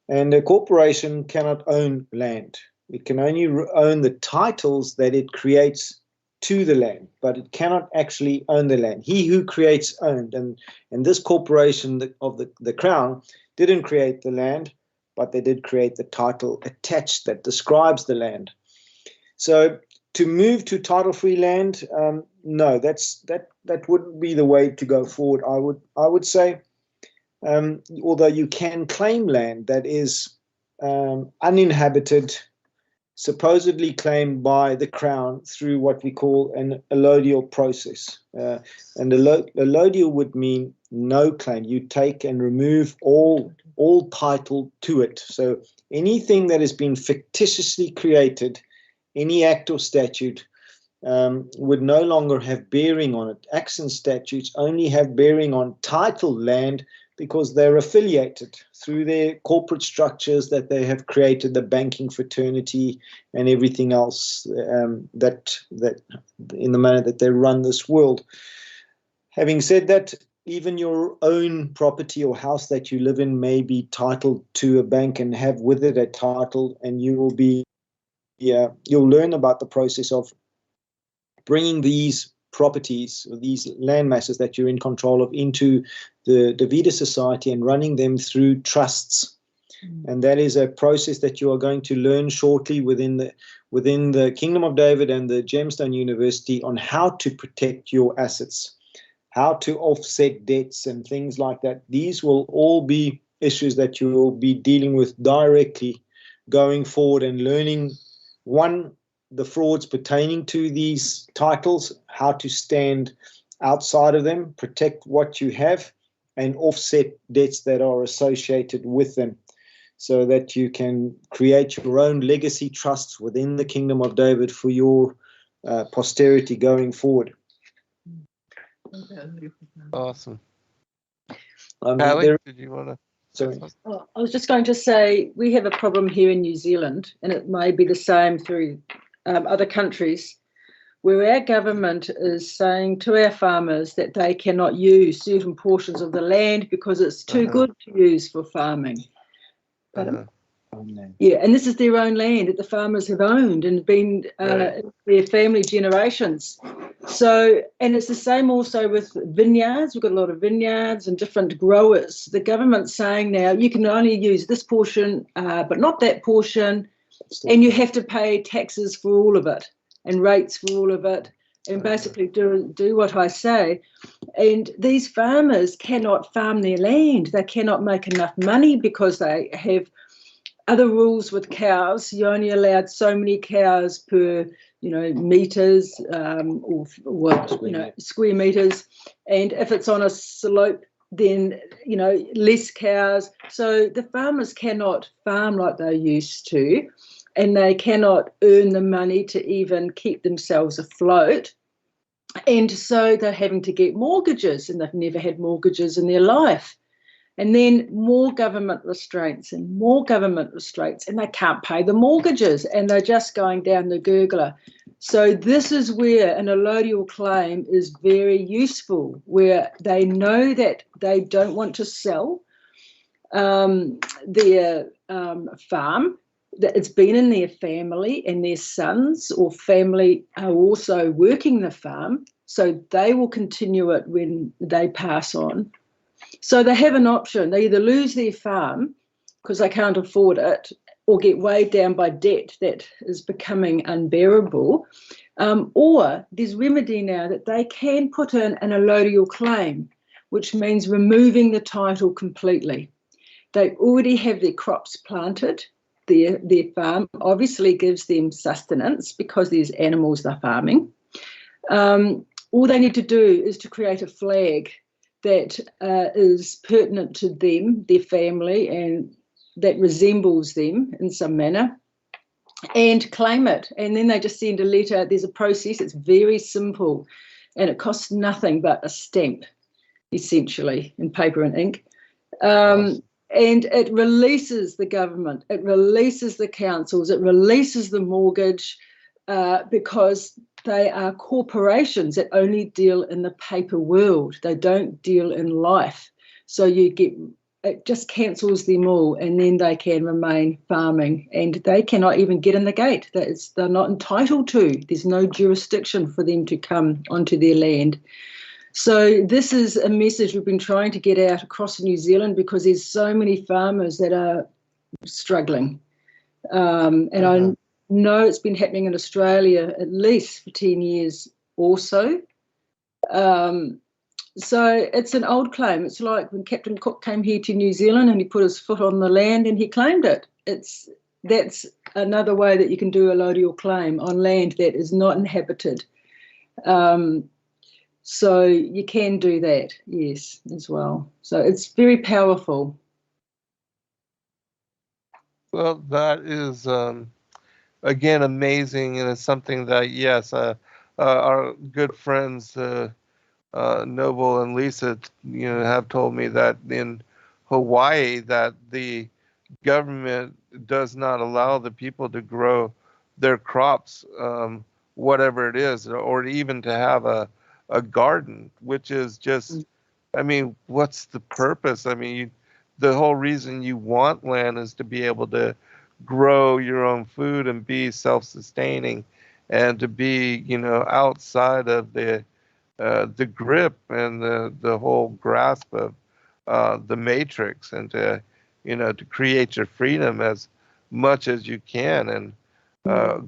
And a corporation cannot own land. It can only own the titles that it creates to the land, but it cannot actually own the land. He who creates owned, and this corporation of the Crown didn't create the land, but they did create the title attached that describes the land. So to move to title-free land, no, that wouldn't be the way to go forward. I would say, although you can claim land that is uninhabited, supposedly claimed by the Crown through what we call an allodial process. And allodial would mean no claim. You take and remove all title to it. So anything that has been fictitiously created, any act or statute, would no longer have bearing on it. Acts and statutes only have bearing on titled land because they're affiliated through their corporate structures that they have created, the banking fraternity and everything else that in the manner that they run this world. Having said that, even your own property or house that you live in may be titled to a bank and have with it a title, and you will be, you'll learn about the process of bringing these properties or these land masses that you're in control of into the Veda Society and running them through trusts. And that is a process that you are going to learn shortly within the Kingdom of David and the Gemstone University on how to protect your assets, how to offset debts and things like that. These will all be issues that you will be dealing with directly going forward and learning, one, the frauds pertaining to these titles, how to stand outside of them, protect what you have, and offset debts that are associated with them, so that you can create your own legacy trusts within the Kingdom of David for your posterity going forward. Awesome. Kylee, Kylee, did you want to? Sorry. Oh, I was just going to say, we have a problem here in New Zealand, and it may be the same through other countries, where our government is saying to our farmers that they cannot use certain portions of the land because it's too good to use for farming. Yeah, and this is their own land that the farmers have owned and been their family generations. So, and it's the same also with vineyards. We've got a lot of vineyards and different growers. The government's saying now you can only use this portion, but not that portion, and you have to pay taxes for all of it and rates for all of it, and basically do what I say. And these farmers cannot farm their land. They cannot make enough money because they have other rules with cows. You're only allowed so many cows per, meters or square meters. And if it's on a slope, then, less cows. So the farmers cannot farm like they used to, and they cannot earn the money to even keep themselves afloat. And so they're having to get mortgages, and they've never had mortgages in their life. And then more government restraints, and they can't pay the mortgages, and they're just going down the gurgler. So this is where an allodial claim is very useful, where they know that they don't want to sell their farm, that it's been in their family, and their sons or family are also working the farm, so they will continue it when they pass on. So they have an option. They either lose their farm because they can't afford it, or get weighed down by debt that is becoming unbearable, or there's remedy now that they can put in an allodial claim, which means removing the title completely. They already have their crops planted. Their farm obviously gives them sustenance because there's animals they're farming. All they need to do is to create a flag that is pertinent to them, their family, and that resembles them in some manner, and claim it. And then they just send a letter. There's a process. It's very simple, and it costs nothing but a stamp, essentially, in paper and ink. And it releases the government, it releases the councils, it releases the mortgage, because they are corporations that only deal in the paper world. They don't deal in life. So you get it just cancels them all, and then they can remain farming, and they cannot even get in the gate. They're not entitled to. There's no jurisdiction for them to come onto their land. So this is a message we've been trying to get out across New Zealand, because there's so many farmers that are struggling. And I know it's been happening in Australia at least for 10 years or so. So it's an old claim. It's like when Captain Cook came here to New Zealand and he put his foot on the land and he claimed it. That's another way that you can do a allodial claim on land that is not inhabited. So you can do that, yes, as well. So it's very powerful. Well, that is, again, amazing, and it's something that, yes, our good friends, Noble and Lisa, have told me that in Hawaii, that the government does not allow the people to grow their crops, whatever it is, or even to have a garden, which is just, I mean, what's the purpose? I mean, the whole reason you want land is to be able to grow your own food and be self-sustaining, and to be, outside of the grip and the whole grasp of the matrix, and to create your freedom as much as you can. And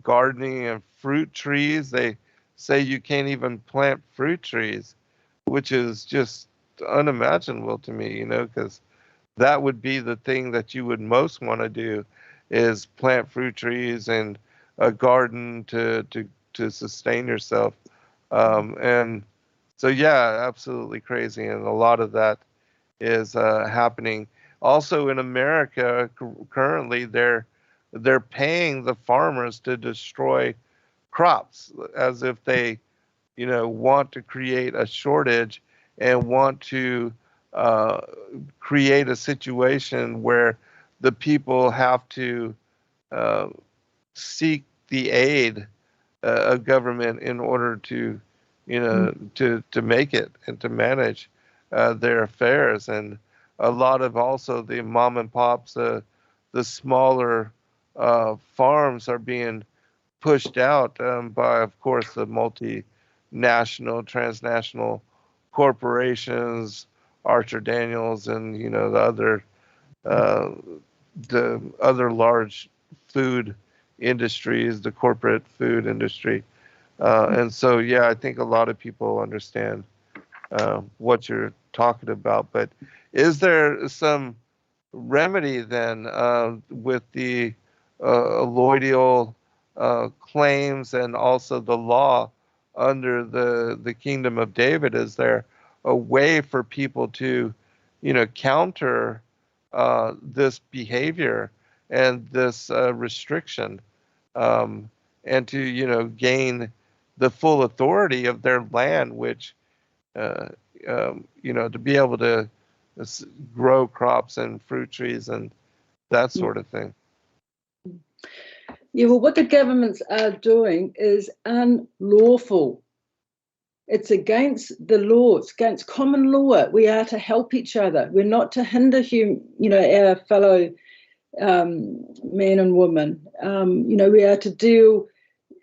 gardening and fruit trees, they say you can't even plant fruit trees, which is just unimaginable to me, because that would be the thing that you would most want to do, is plant fruit trees and a garden to sustain yourself. And so, yeah, absolutely crazy. And a lot of that is happening. Also in America, currently, they're paying the farmers to destroy crops, as if they, want to create a shortage and want to create a situation where the people have to seek the aid of government in order to, to make it and to manage their affairs. And a lot of also the mom and pops, the smaller farms are being pushed out by, of course, the multinational, transnational corporations, Archer Daniels, and the other large food industries, the corporate food industry. And so, yeah, I think a lot of people understand what you're talking about. But is there some remedy then with the allodial claims and also the law under the Kingdom of David? Is there a way for people to, counter this behavior and this restriction, and to, gain the full authority of their land, which, to be able to grow crops and fruit trees and that sort of thing? Yeah, well, what the governments are doing is unlawful. It's against the law. It's against common law. We are to help each other. We're not to hinder our fellow men and women. We are to deal,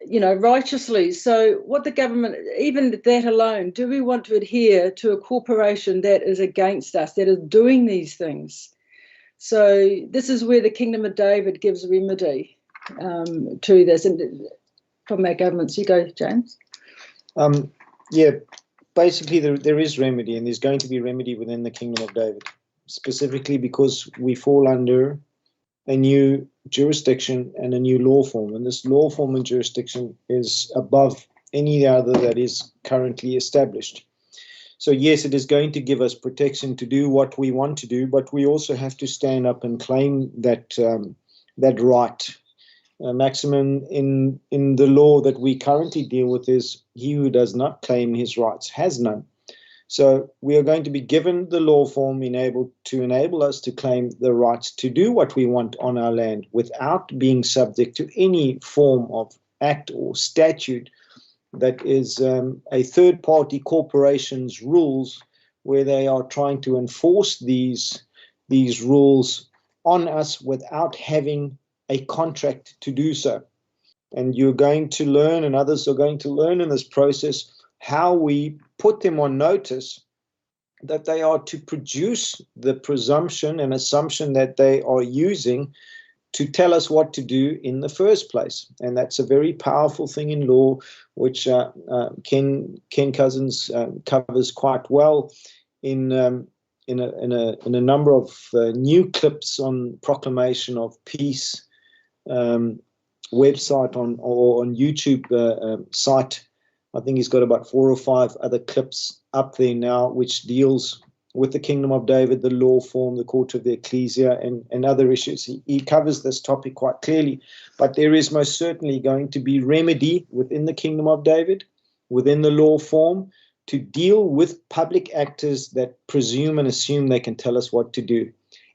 righteously. So what the government, even that alone, do we want to adhere to a corporation that is against us, that is doing these things? So this is where the Kingdom of David gives remedy to this. And from our governments, you go, James. Yeah, basically there is remedy, and there's going to be remedy within the Kingdom of David, specifically because we fall under a new jurisdiction and a new law form, and this law form and jurisdiction is above any other that is currently established. So yes, it is going to give us protection to do what we want to do, but we also have to stand up and claim that right. Maximum in the law that we currently deal with is he who does not claim his rights has none. So we are going to be given the law form to enable us to claim the rights to do what we want on our land without being subject to any form of act or statute that is a third-party corporation's rules, where they are trying to enforce these these rules on us without having a contract to do so. And you're going to learn, and others are going to learn in this process, how we put them on notice that they are to produce the presumption and assumption that they are using to tell us what to do in the first place. And that's a very powerful thing in law, which Ken Cousins covers quite well in a number of new clips on Proclamation of Peace website on YouTube site. I think he's got about 4 or 5 other clips up there now, which deals with the Kingdom of David, the law form, the court of the ecclesia, and other issues. He covers this topic quite clearly, but there is most certainly going to be remedy within the Kingdom of David, within the law form, to deal with public actors that presume and assume they can tell us what to do.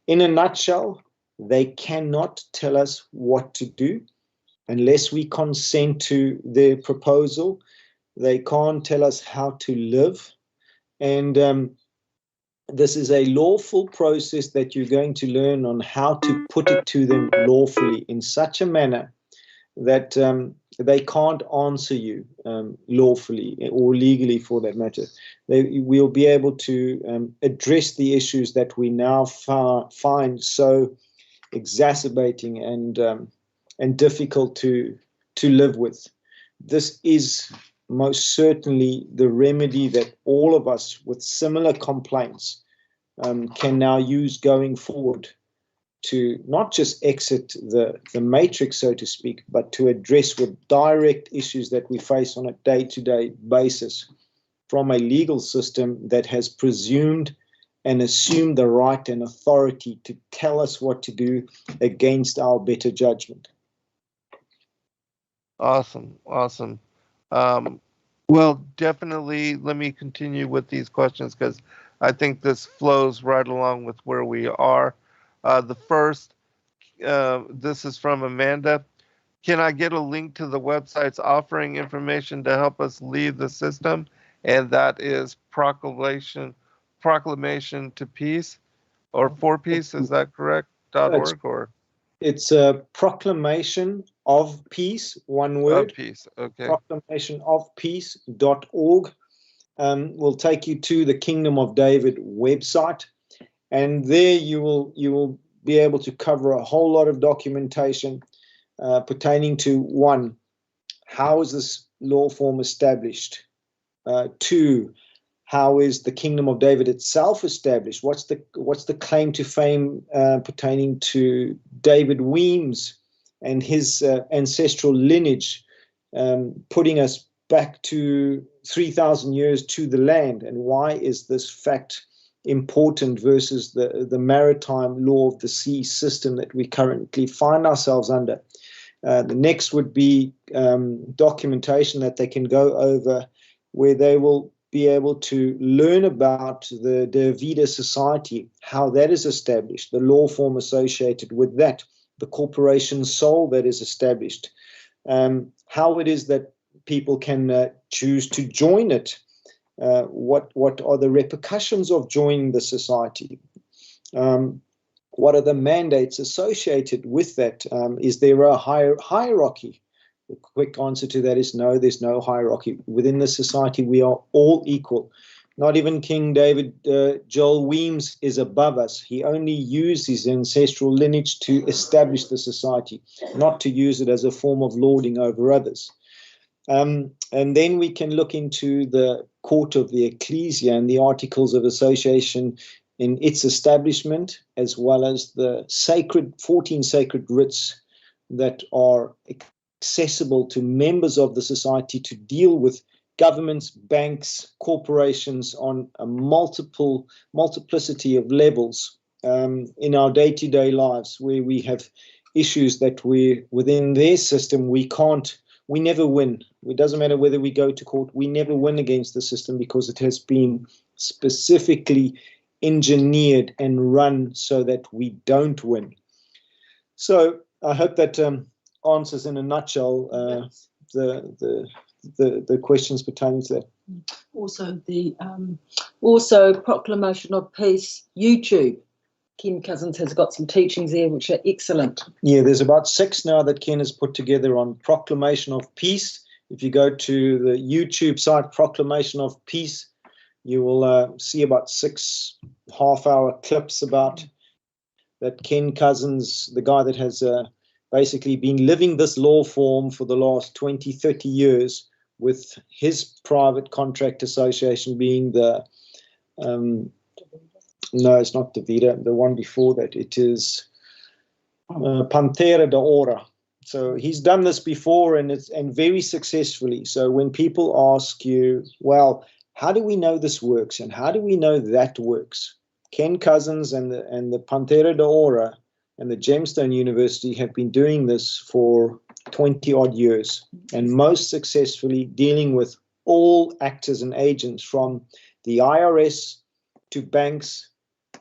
In a nutshell, they cannot tell us what to do unless we consent to their proposal. They can't tell us how to live. And this is a lawful process that you're going to learn on how to put it to them lawfully in such a manner that they can't answer you lawfully or legally, for that matter. We'll be able to address the issues that we now find so exacerbating and difficult to live with. This is most certainly the remedy that all of us with similar complaints can now use going forward to not just exit the matrix, so to speak, but to address with direct issues that we face on a day-to-day basis from a legal system that has presumed and assumed the right and authority to tell us what to do against our better judgment. Awesome. Well, definitely let me continue with these questions because I think this flows right along with where we are. The first, this is from Amanda. Can I get a link to the websites offering information to help us leave the system? And that is Proclamation to Peace or for Peace. Is that correct? .org or? It's a Proclamation of Peace, one word. Of Peace, okay. Proclamationofpeace.org will take you to the Kingdom of David website, and there you will be able to cover a whole lot of documentation pertaining to 1, how is this law form established? 2, how is the Kingdom of David itself established? What's the claim to fame pertaining to David Weems and his ancestral lineage, putting us back to 3,000 years to the land? And why is this fact important versus the maritime law of the sea system that we currently find ourselves under? The next would be documentation that they can go over where they will be able to learn about the Davida Society, how that is established, the law form associated with that, the corporation soul that is established, how it is that people can choose to join it, what are the repercussions of joining the society, what are the mandates associated with that, is there a hierarchy? The quick answer to that is no, there's no hierarchy. Within the society, we are all equal. Not even King David Joel Weems is above us. He only used his ancestral lineage to establish the society, not to use it as a form of lording over others. And then we can look into the court of the ecclesia and the articles of association in its establishment, as well as the 14 sacred writs that are accessible to members of the society to deal with governments, banks, corporations on a multiplicity of levels in our day-to-day lives, where we have issues that within their system we never win. It doesn't matter whether we go to court, we never win against the system because it has been specifically engineered and run so that we don't win. So I hope that answers in a nutshell the questions pertaining to that. Also, the Proclamation of Peace YouTube Ken Cousins has got some teachings there which are excellent. Yeah, there's about 6 now that Ken has put together on Proclamation of Peace. If you go to the YouTube site, Proclamation of Peace, you will see about 6 half-hour clips about that Ken Cousins, the guy that has basically been living this law form for the last 20, 30 years, with his private contract association being the no, it's not the Vida, the one before that. It is Pantera de Ora. So he's done this before and very successfully. So when people ask you, well, how do we know this works and how do we know that works? Ken Cousins and the Pantera de Ora and the Gemstone University have been doing this for 20 odd years, and most successfully dealing with all actors and agents, from the IRS to banks,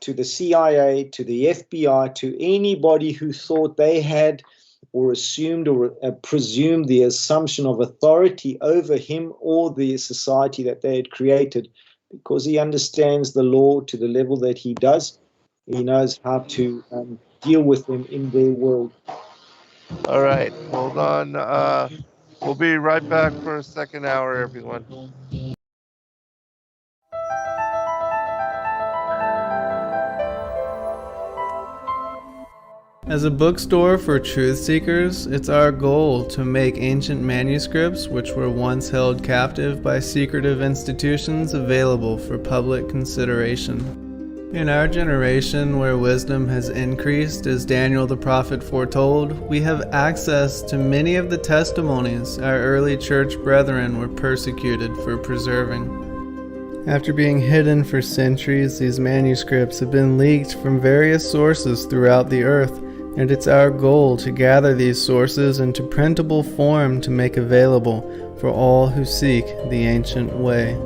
to the CIA, to the FBI, to anybody who thought they had or assumed or presumed the assumption of authority over him or the society that they had created. Because he understands the law to the level that he does, he knows how to deal with them in their world. All right, hold on. We'll be right back for a second hour, everyone. As a bookstore for truth seekers, it's our goal to make ancient manuscripts which were once held captive by secretive institutions available for public consideration. In our generation, where wisdom has increased as Daniel the prophet foretold, we have access to many of the testimonies our early church brethren were persecuted for preserving. After being hidden for centuries, these manuscripts have been leaked from various sources throughout the earth, and it's our goal to gather these sources into printable form to make available for all who seek the ancient way.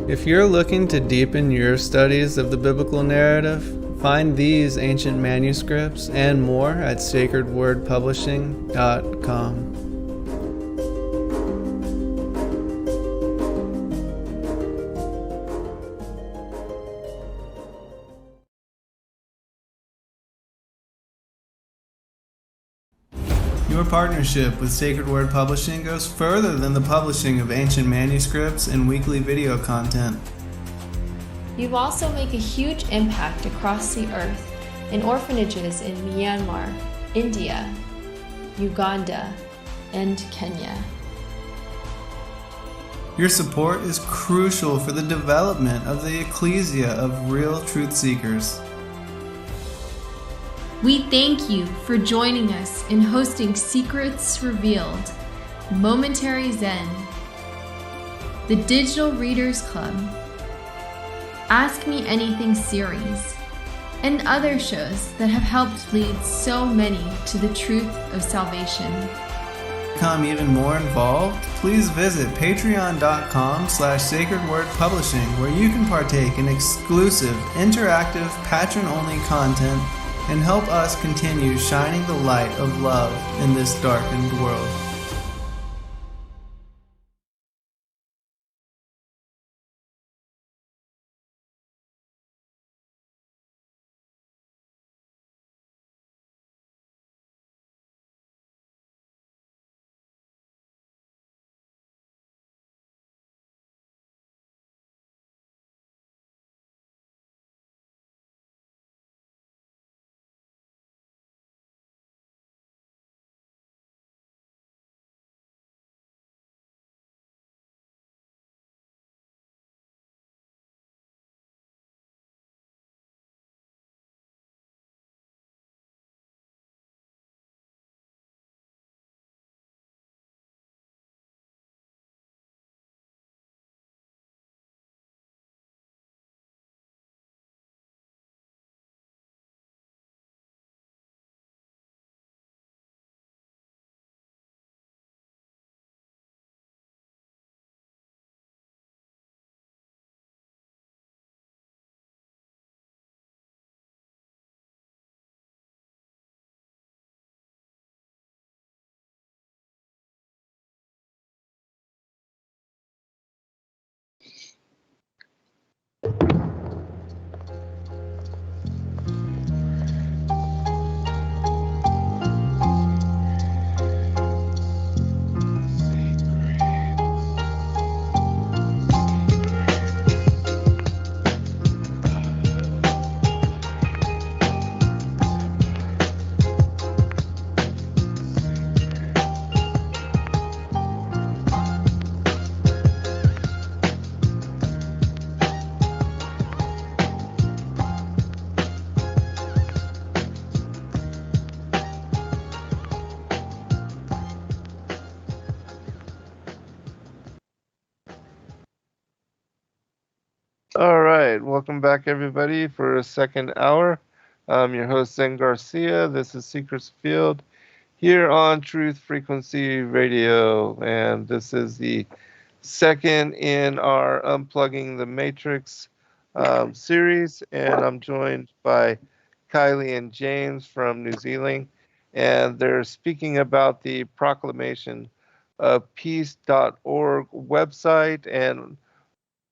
If you're looking to deepen your studies of the biblical narrative, find these ancient manuscripts and more at sacredwordpublishing.com. Your partnership with Sacred Word Publishing goes further than the publishing of ancient manuscripts and weekly video content. You also make a huge impact across the earth in orphanages in Myanmar, India, Uganda, and Kenya. Your support is crucial for the development of the ecclesia of real truth seekers. We thank you for joining us in hosting Secrets Revealed, Momentary Zen, the Digital Readers Club, Ask Me Anything series, and other shows that have helped lead so many to the truth of salvation. To become even more involved, please visit patreon.com/sacredwordpublishing, where you can partake in exclusive, interactive, patron-only content and help us continue shining the light of love in this darkened world. All right, welcome back everybody for a second hour. I'm your host Zen Garcia. This is Secrets Field here on Truth Frequency Radio, and this is the second in our Unplugging the Matrix series, and I'm joined by Kylee and James from New Zealand, and they're speaking about the Proclamation of Peace.org website, and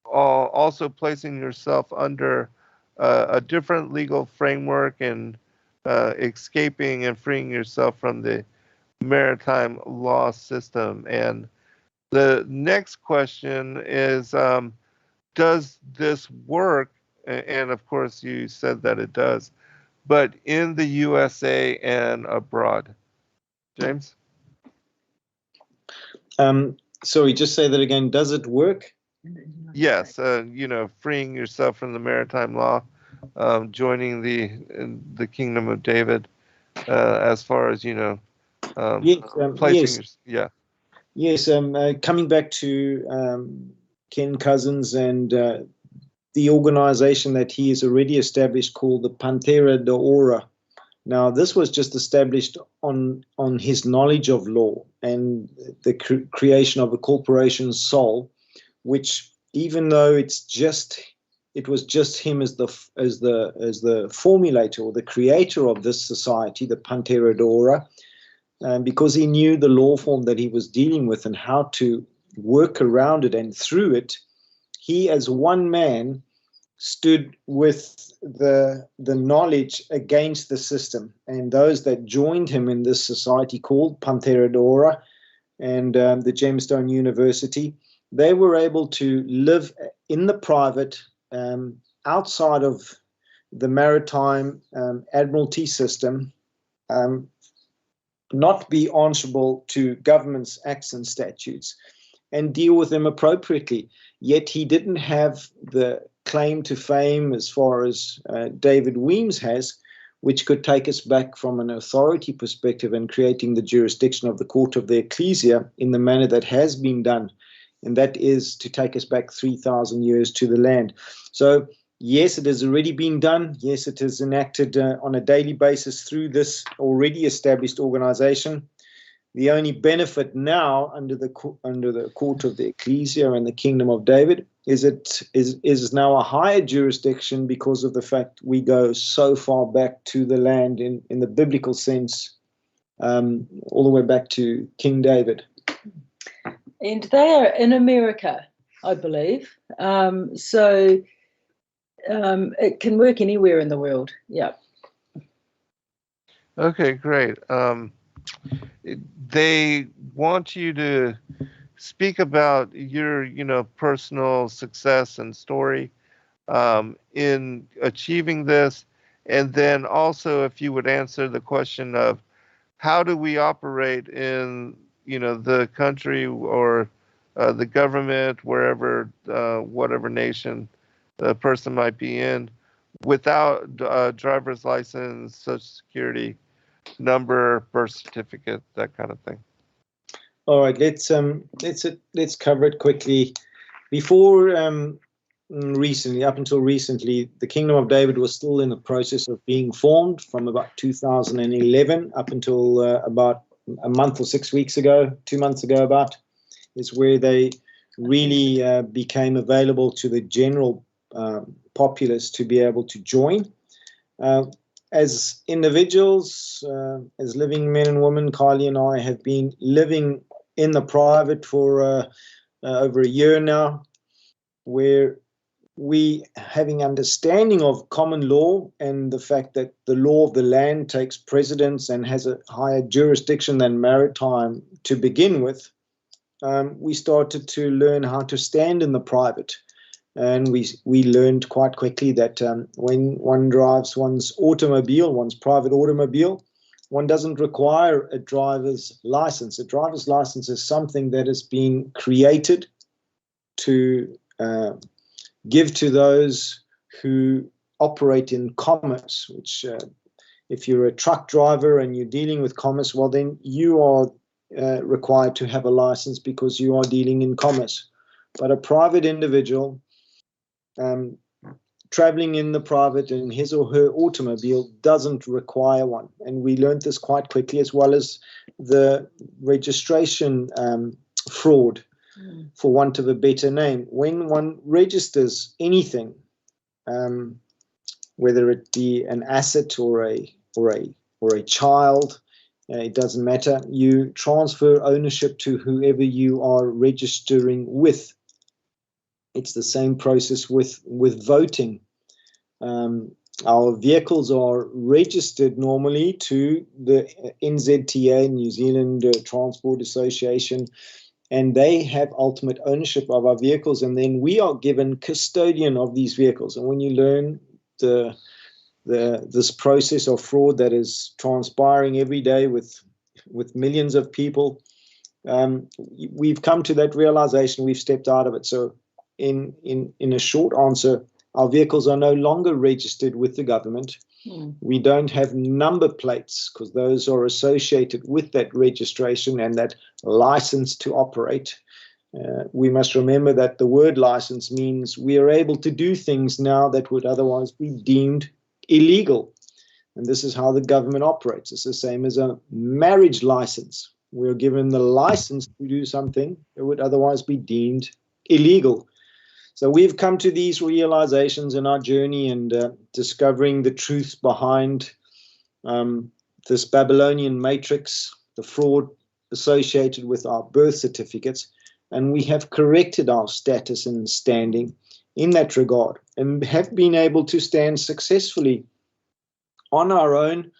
also placing yourself under a different legal framework and escaping and freeing yourself from the maritime law system. And the next question is, does this work? And of course, you said that it does, but in the USA and abroad. James? Sorry, just say that again. Does it work? Yes, freeing yourself from the maritime law, joining the kingdom of David, as far as placing. Yes. Coming back to Ken Cousins and the organization that he has already established called the Pantera de Ora. Now, this was just established on his knowledge of law and the creation of a corporation Sol, which, even though it was just him as the formulator or the creator of this society, the Pantera de Ora, because he knew the law form that he was dealing with and how to work around it and through it, he as one man stood with the knowledge against the system. And those that joined him in this society called Pantera de Ora and the Gemstone University, they were able to live in the private, outside of the maritime admiralty system, not be answerable to government's acts and statutes, and deal with them appropriately. Yet he didn't have the claim to fame as far as David Weems has, which could take us back from an authority perspective and creating the jurisdiction of the court of the ecclesia in the manner that has been done. And that is to take us back 3,000 years to the land. So, yes, it has already been done. Yes, it is enacted on a daily basis through this already established organization. The only benefit now under the court of the ecclesia and the kingdom of David is it is now a higher jurisdiction because of the fact we go so far back to the land in the biblical sense, all the way back to King David. And they are in America, I believe. So it can work anywhere in the world. Yeah. Okay, great. They want you to speak about your, personal success and story in achieving this, and then also if you would answer the question of how do we operate in, the country or the government, wherever, whatever nation the person might be in, without driver's license, Social Security number, birth certificate, that kind of thing. All right, let's cover it quickly. Before recently, up until recently, the Kingdom of David was still in the process of being formed from about 2011 up until about a month or 6 weeks ago, 2 months ago about, is where they really became available to the general populace to be able to join. As individuals, as living men and women, Kylee and I have been living in the private for over a year now, where we having understanding of common law and the fact that the law of the land takes precedence and has a higher jurisdiction than maritime to begin with, we started to learn how to stand in the private. And we learned quite quickly that when one drives one's private automobile, one doesn't require a driver's license. A driver's license is something that has been created to give to those who operate in commerce, which if you're a truck driver and you're dealing with commerce, well, then you are required to have a license because you are dealing in commerce. But a private individual traveling in the private in his or her automobile doesn't require one. And we learned this quite quickly, as well as the registration fraud, for want of a better name. When one registers anything, whether it be an asset or a child, it doesn't matter. You transfer ownership to whoever you are registering with. It's the same process with voting. Our vehicles are registered normally to the NZTA, New Zealand Transport Association, and they have ultimate ownership of our vehicles, and then we are given custodian of these vehicles. And when you learn this process of fraud that is transpiring every day with millions of people, we've come to that realization. We've stepped out of it. So in a short answer, our vehicles are no longer registered with the government. We don't have number plates, because those are associated with that registration and that license to operate. We must remember that the word license means we are able to do things now that would otherwise be deemed illegal. And this is how the government operates. It's the same as a marriage license. We're given the license to do something that would otherwise be deemed illegal. So we've come to these realizations in our journey, and discovering the truths behind this Babylonian matrix, the fraud associated with our birth certificates. And we have corrected our status and standing in that regard, and have been able to stand successfully on our own,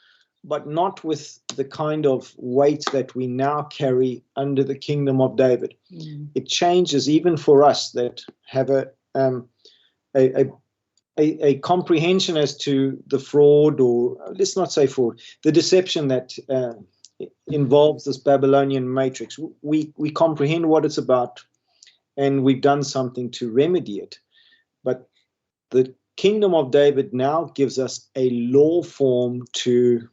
but not with the kind of weight that we now carry under the kingdom of David. It changes even for us that have a comprehension as to the fraud, or let's not say fraud, the deception that involves this Babylonian matrix. We comprehend what it's about, and we've done something to remedy it. But the kingdom of David now gives us a law form to,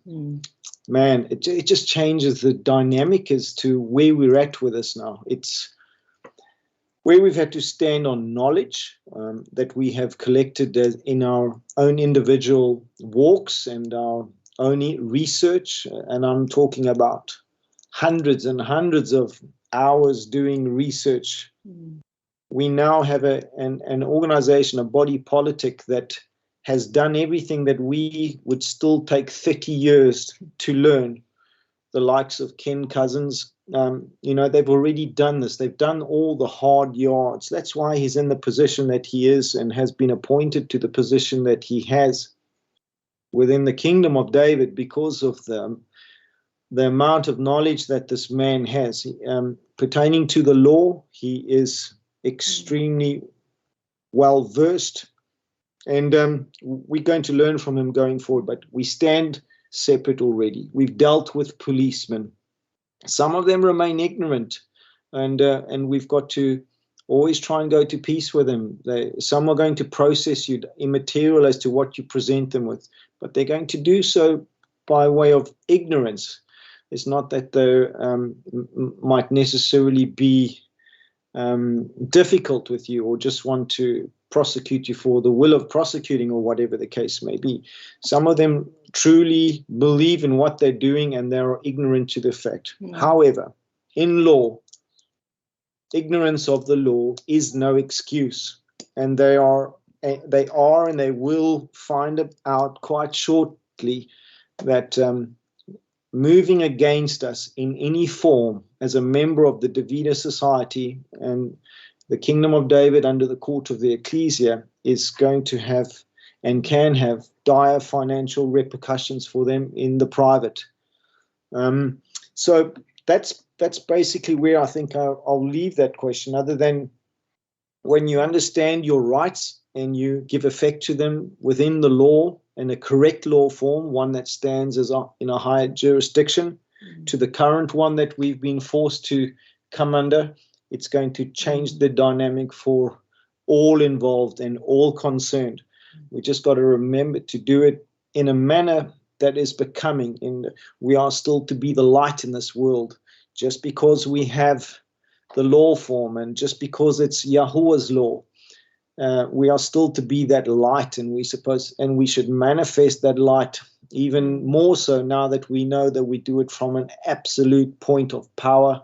man, it just changes the dynamic as to where we're at with this now. It's where we've had to stand on knowledge that we have collected in our own individual walks and our own research. And I'm talking about hundreds and hundreds of hours doing research. We now have an organization, a body politic that has done everything that we would still take 30 years to learn. The likes of Ken Cousins, they've already done this. They've done all the hard yards. That's why he's in the position that he is, and has been appointed to the position that he has within the kingdom of David, because of the amount of knowledge that this man has. Pertaining to the law, he is extremely well versed, and we're going to learn from him going forward. But we stand separate already. We've dealt with policemen. Some of them remain ignorant, and we've got to always try and go to peace with them. Some are going to process you immaterial as to what you present them with, but they're going to do so by way of ignorance. It's not that they might necessarily be difficult with you, or just want to prosecute you for the will of prosecuting, or whatever the case may be. Some of them truly believe in what they're doing, and they're ignorant to the fact. However, in law, ignorance of the law is no excuse, and they are and they will find out quite shortly that moving against us in any form as a member of the Davida Society and the Kingdom of David under the court of the Ecclesia is going to have and can have dire financial repercussions for them in the private. So that's basically where I think I'll leave that question, other than when you understand your rights and you give effect to them within the law, in a correct law form, one that stands as in a higher jurisdiction to the current one that we've been forced to come under, it's going to change the dynamic for all involved and all concerned. We just got to remember to do it in a manner that is becoming. And we are still to be the light in this world. Just because we have the law form and just because it's Yahuwah's law, we are still to be that light, and we should manifest that light even more so now that we know that we do it from an absolute point of power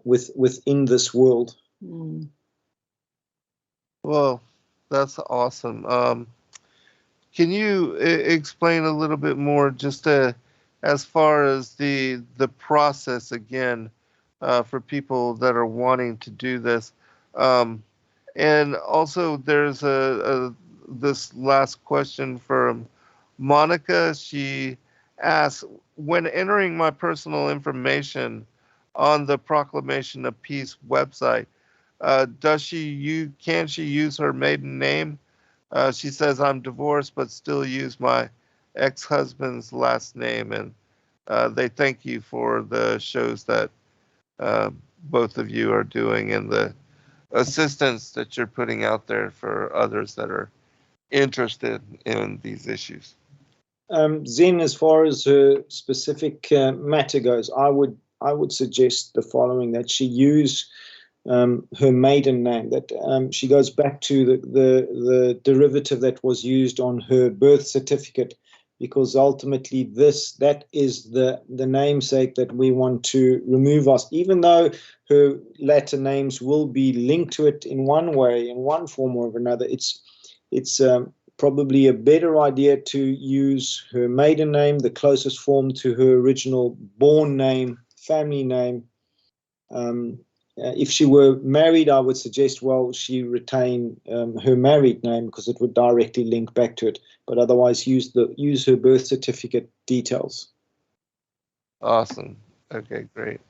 within this world. Mm. Well, that's awesome. Can you explain a little bit more, just as far as the process again, for people that are wanting to do this? And also, there's this last question from Monica. She asks, when entering my personal information on the Proclamation of Peace website, can she use her maiden name? She says, I'm divorced, but still use my ex-husband's last name. And they thank you for the shows that both of you are doing and the assistance that you're putting out there for others that are interested in these issues. Zen, as far as her specific matter goes, I would suggest the following: that she use her maiden name, that she goes back to the derivative that was used on her birth certificate, because ultimately that is the namesake that we want to remove us, even though her latter names will be linked to it in one way, in one form or another. It's probably a better idea to use her maiden name, the closest form to her original born name, family name. If she were married, I would suggest, she retain her married name, because it would directly link back to it. But otherwise, use her birth certificate details. Awesome. Okay, great.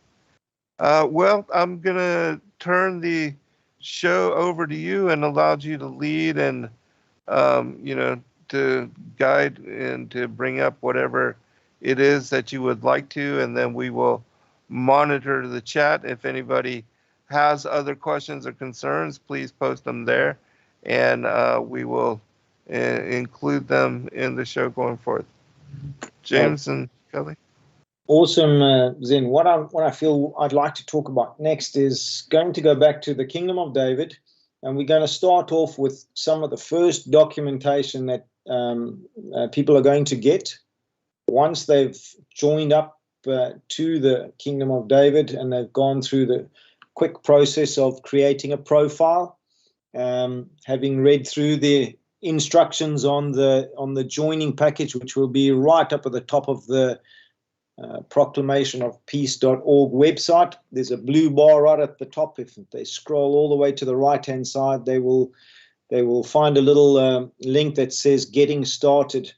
Well, I'm gonna turn the show over to you and allow you to lead and to guide and to bring up whatever it is that you would like to, and then we will monitor the chat. If anybody has other questions or concerns, please post them there, and we will include them in the show going forth. James and Kylee. Awesome, Zen. What I feel I'd like to talk about next is going to go back to the Kingdom of David, and we're going to start off with some of the first documentation that people are going to get once they've joined up to the Kingdom of David, and they've gone through the quick process of creating a profile, having read through the instructions on the joining package, which will be right up at the top of the proclamationofpeace.org website. There's a blue bar right at the top. If they scroll all the way to the right hand side, they will find a little link that says getting started,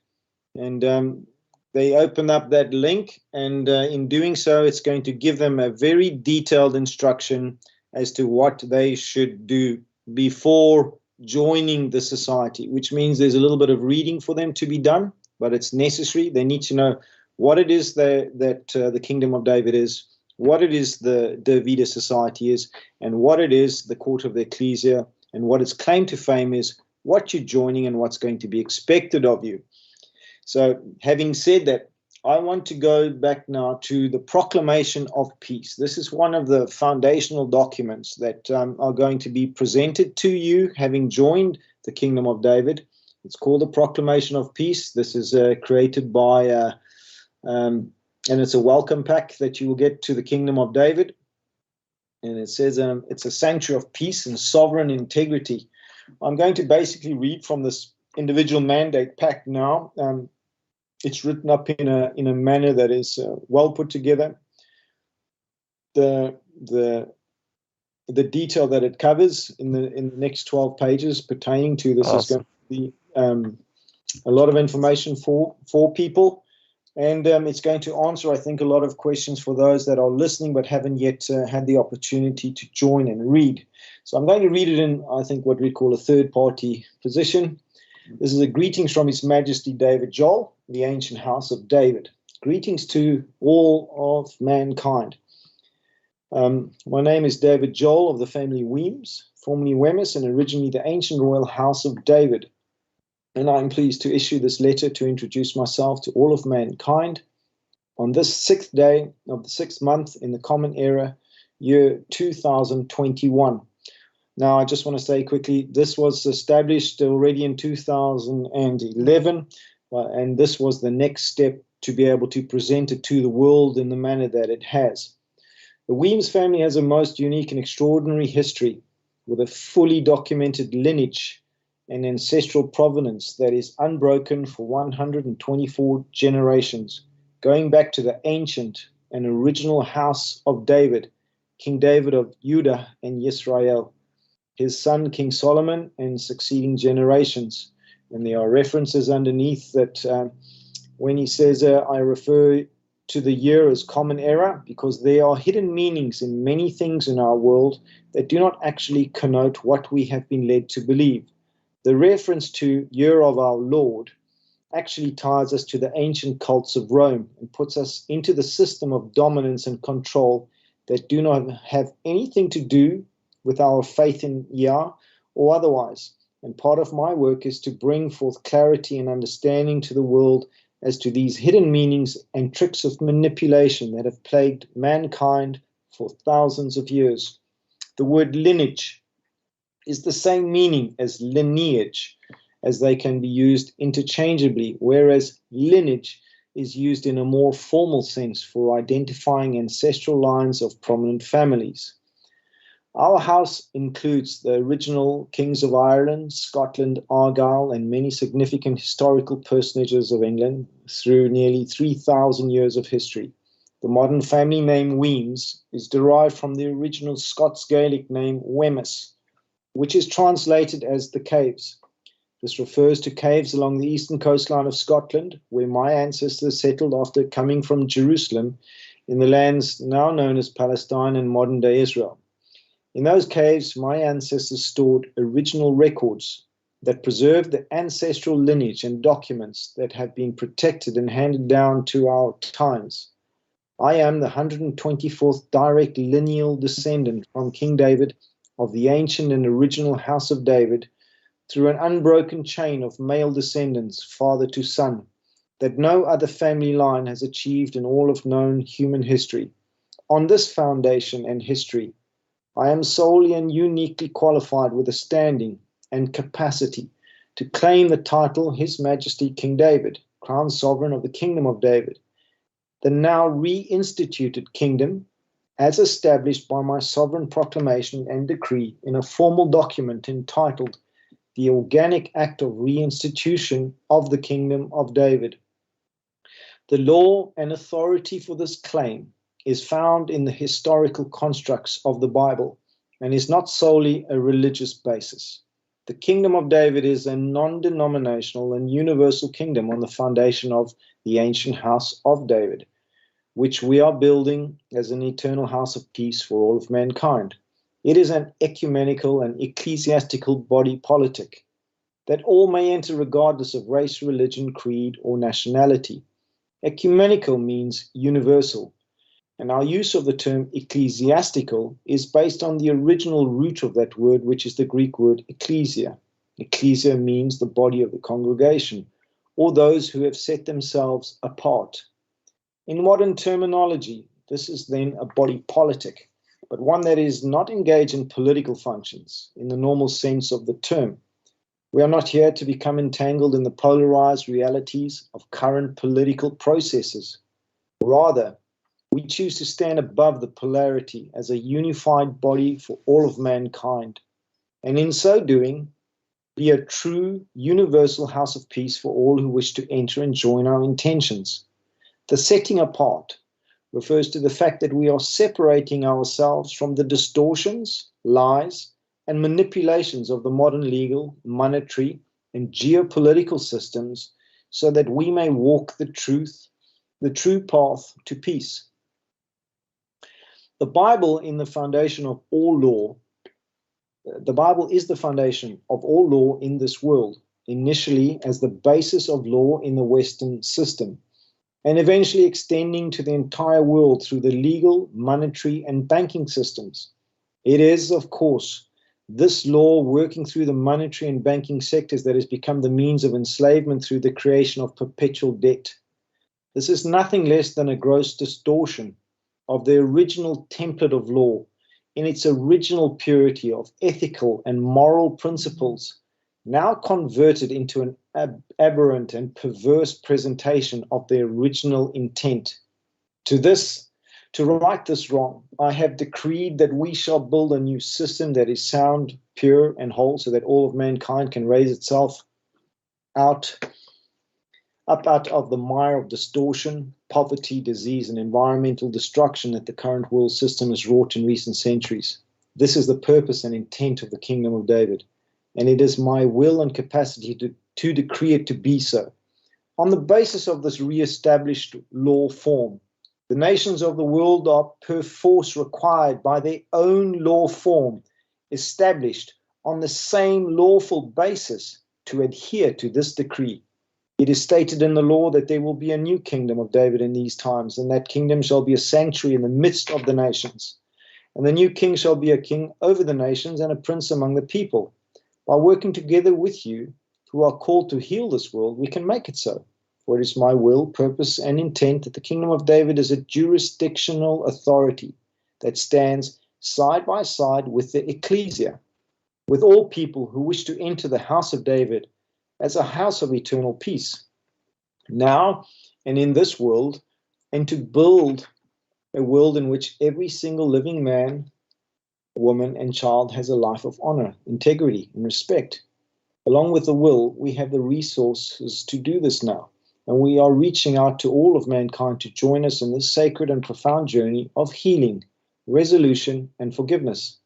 and they open up that link, and in doing so, it's going to give them a very detailed instruction as to what they should do before joining the society, which means there's a little bit of reading for them to be done, but it's necessary. They need to know what it is that the Kingdom of David is, what it is the Davida Society is, and what it is the Court of the Ecclesia, and what its claim to fame is, what you're joining, and what's going to be expected of you. So having said that, I want to go back now to the Proclamation of Peace. This is one of the foundational documents that are going to be presented to you having joined the Kingdom of David. It's called the Proclamation of Peace. This is created by, and it's a welcome pack that you will get to the Kingdom of David. And it says it's a sanctuary of peace and sovereign integrity. I'm going to basically read from this individual mandate pack now. It's written up in a manner that is well put together. The detail that it covers in the next 12 pages pertaining to this is going to be a lot of information for people, and it's going to answer, I think, a lot of questions for those that are listening but haven't yet had the opportunity to join and read. So I'm going to read it in, I think, what we call a third-party position. This is a greetings from His Majesty David Joel, the ancient house of David. Greetings to all of mankind. My name is David Joel of the family Weems, formerly Wemyss, and originally the ancient royal house of David. And I'm pleased to issue this letter to introduce myself to all of mankind on this 6th day of the 6th month in the Common Era, year 2021. Now, I just want to say quickly, this was established already in 2011, and this was the next step to be able to present it to the world in the manner that it has. The Weems family has a most unique and extraordinary history with a fully documented lineage and ancestral provenance that is unbroken for 124 generations, going back to the ancient and original house of David, King David of Judah and Israel, his son King Solomon, and succeeding generations. And there are references underneath that when he says, I refer to the year as common era, because there are hidden meanings in many things in our world that do not actually connote what we have been led to believe. The reference to year of our Lord actually ties us to the ancient cults of Rome and puts us into the system of dominance and control that do not have anything to do with our faith in Yah or otherwise. And part of my work is to bring forth clarity and understanding to the world as to these hidden meanings and tricks of manipulation that have plagued mankind for thousands of years. The word lineage is the same meaning as lineage, as they can be used interchangeably, whereas lineage is used in a more formal sense for identifying ancestral lines of prominent families. Our house includes the original kings of Ireland, Scotland, Argyll, and many significant historical personages of England through nearly 3,000 years of history. The modern family name Weems is derived from the original Scots Gaelic name Wemyss, which is translated as the caves. This refers to caves along the eastern coastline of Scotland, where my ancestors settled after coming from Jerusalem in the lands now known as Palestine and modern-day Israel. In those caves, my ancestors stored original records that preserve the ancestral lineage and documents that have been protected and handed down to our times. I am the 124th direct lineal descendant from King David of the ancient and original house of David, through an unbroken chain of male descendants, father to son, that no other family line has achieved in all of known human history. On this foundation and history, I am solely and uniquely qualified with a standing and capacity to claim the title His Majesty King David, Crown Sovereign of the Kingdom of David, the now reinstituted kingdom, as established by my sovereign proclamation and decree in a formal document entitled The Organic Act of Reinstitution of the Kingdom of David. The law and authority for this claim is found in the historical constructs of the Bible and is not solely a religious basis. The Kingdom of David is a non-denominational and universal kingdom on the foundation of the ancient house of David, which we are building as an eternal house of peace for all of mankind. It is an ecumenical and ecclesiastical body politic that all may enter regardless of race, religion, creed, or nationality. Ecumenical means universal, and our use of the term ecclesiastical is based on the original root of that word, which is the Greek word ecclesia. Ecclesia means the body of the congregation, or those who have set themselves apart. In modern terminology, this is then a body politic, but one that is not engaged in political functions in the normal sense of the term. We are not here to become entangled in the polarized realities of current political processes. Rather, we choose to stand above the polarity as a unified body for all of mankind, and in so doing, be a true universal house of peace for all who wish to enter and join our intentions. The setting apart refers to the fact that we are separating ourselves from the distortions, lies, and manipulations of the modern legal, monetary, and geopolitical systems so that we may walk the true path to peace. The Bible is the foundation of all law. The Bible is the foundation of all law in this world, initially as the basis of law in the Western system, and eventually extending to the entire world through the legal, monetary, and banking systems. It is, of course, this law working through the monetary and banking sectors that has become the means of enslavement through the creation of perpetual debt. This is nothing less than a gross distortion of the original template of law in its original purity of ethical and moral principles, now converted into an aberrant and perverse presentation of their original intent. To right this wrong, I have decreed that we shall build a new system that is sound, pure, and whole, so that all of mankind can raise itself up out of the mire of distortion, poverty, disease, and environmental destruction that the current world system has wrought in recent centuries. This is the purpose and intent of the Kingdom of David, and it is my will and capacity to decree it to be so. On the basis of this re-established law form, the nations of the world are perforce required by their own law form, established on the same lawful basis, to adhere to this decree. It is stated in the law that there will be a new kingdom of David in these times, and that kingdom shall be a sanctuary in the midst of the nations. And the new king shall be a king over the nations and a prince among the people. By working together with you, who are called to heal this world, we can make it so. For it is my will, purpose, and intent that the kingdom of David is a jurisdictional authority that stands side by side with the ecclesia, with all people who wish to enter the house of David as a house of eternal peace, now and in this world, and to build a world in which every single living man, woman, and child has a life of honor, integrity, and respect. Along with the will, we have the resources to do this now, and we are reaching out to all of mankind to join us in this sacred and profound journey of healing, resolution, and forgiveness.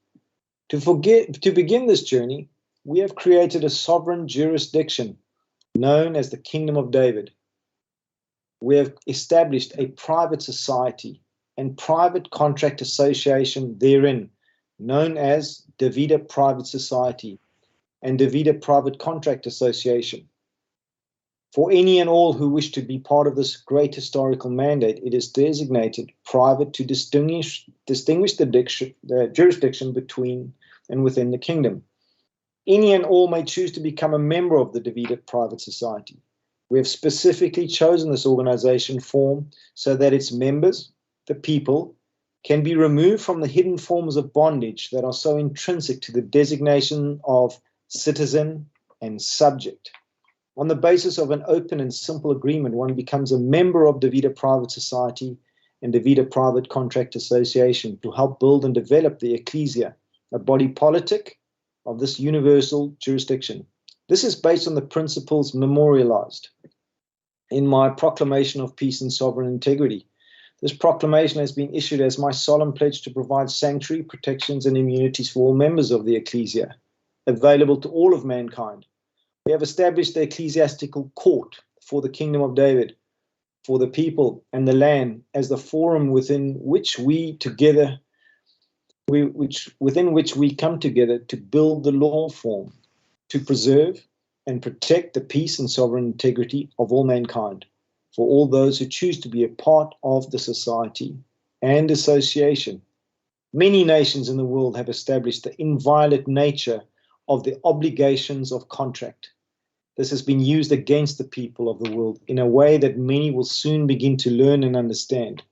To begin this journey, we have created a sovereign jurisdiction known as the Kingdom of David. We have established a private society and private contract association therein, known as Davida Private Society and Davida Private Contract Association. For any and all who wish to be part of this great historical mandate, it is designated private to distinguish the jurisdiction between and within the kingdom. Any and all may choose to become a member of the Davida Private Society. We have specifically chosen this organization form so that its members, the people, can be removed from the hidden forms of bondage that are so intrinsic to the designation of citizen and subject. On the basis of an open and simple agreement, one becomes a member of Davida Private Society and Davida Private Contract Association to help build and develop the ecclesia, a body politic of this universal jurisdiction. This is based on the principles memorialized in my Proclamation of Peace and Sovereign Integrity. This proclamation has been issued as my solemn pledge to provide sanctuary, protections, and immunities for all members of the ecclesia, available to all of mankind. We have established the ecclesiastical court for the Kingdom of David, for the people and the land, as the forum within which we come together to build the law form, to preserve and protect the peace and sovereign integrity of all mankind, for all those who choose to be a part of the society and association. Many nations in the world have established the inviolate nature of the obligations of contract. This has been used against the people of the world in a way that many will soon begin to learn and understand.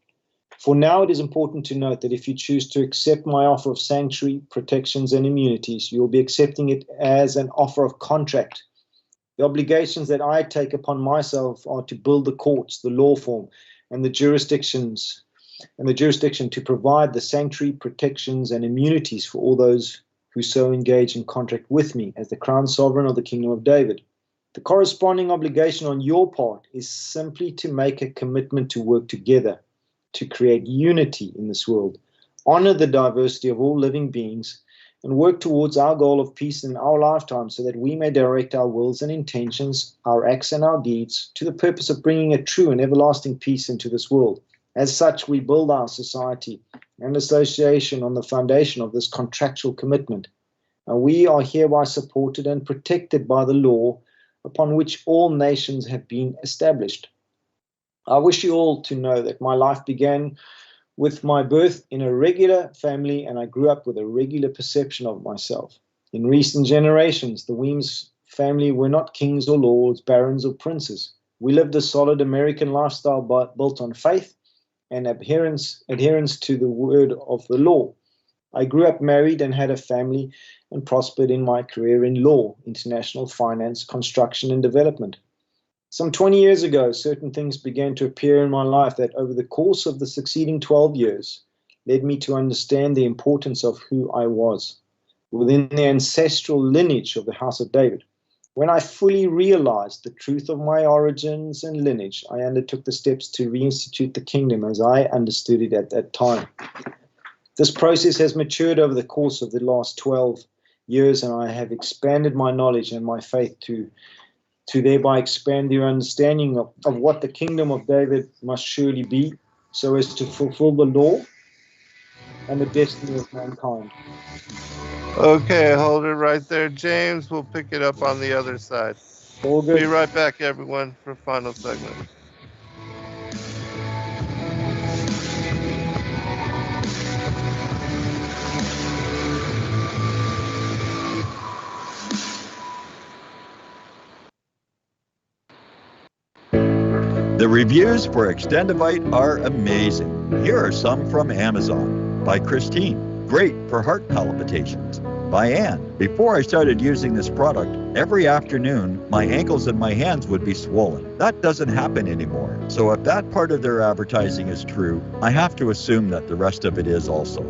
For now, it is important to note that if you choose to accept my offer of sanctuary, protections, and immunities, you will be accepting it as an offer of contract. The obligations that I take upon myself are to build the courts, the law form, and the jurisdiction to provide the sanctuary, protections, and immunities for all those who so engage in contract with me as the crown sovereign of the Kingdom of David. The corresponding obligation on your part is simply to make a commitment to work together, to create unity in this world, honor the diversity of all living beings, and work towards our goal of peace in our lifetime so that we may direct our wills and intentions, our acts and our deeds, to the purpose of bringing a true and everlasting peace into this world. As such, we build our society and association on the foundation of this contractual commitment. And we are hereby supported and protected by the law upon which all nations have been established. I wish you all to know that my life began with my birth in a regular family, and I grew up with a regular perception of myself. In recent generations, the Weems family were not kings or lords, barons or princes. We lived a solid American lifestyle built on faith and adherence to the word of the law. I grew up married and had a family and prospered in my career in law, international finance, construction, and development. Some 20 years ago, certain things began to appear in my life that over the course of the succeeding 12 years led me to understand the importance of who I was within the ancestral lineage of the House of David. When I fully realized the truth of my origins and lineage, I undertook the steps to reinstitute the kingdom as I understood it at that time. This process has matured over the course of the last 12 years, and I have expanded my knowledge and my faith to thereby expand your understanding of what the kingdom of David must surely be, so as to fulfill the law and the destiny of mankind. Okay, hold it right there, James. We'll pick it up on the other side. All good. Be right back, everyone, for final segment. The reviews for Extendovite are amazing. Here are some from Amazon. By Christine, great for heart palpitations. By Anne, before I started using this product, every afternoon my ankles and my hands would be swollen. That doesn't happen anymore. So if that part of their advertising is true, I have to assume that the rest of it is also.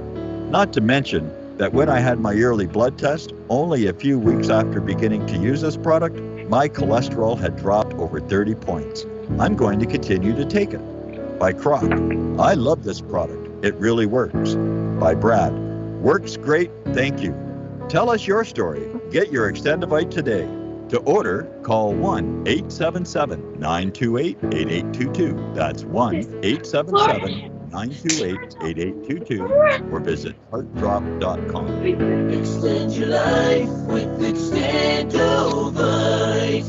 Not to mention that when I had my yearly blood test, only a few weeks after beginning to use this product, my cholesterol had dropped over 30 points. I'm going to continue to take it. By Croc, I love this product. It really works. By Brad, works great, thank you. Tell us your story. Get your Extendovite today. To order, call 1-877-928-8822. That's 1-877-928-8822 or visit heartdrop.com. Extend your life with Extendovite.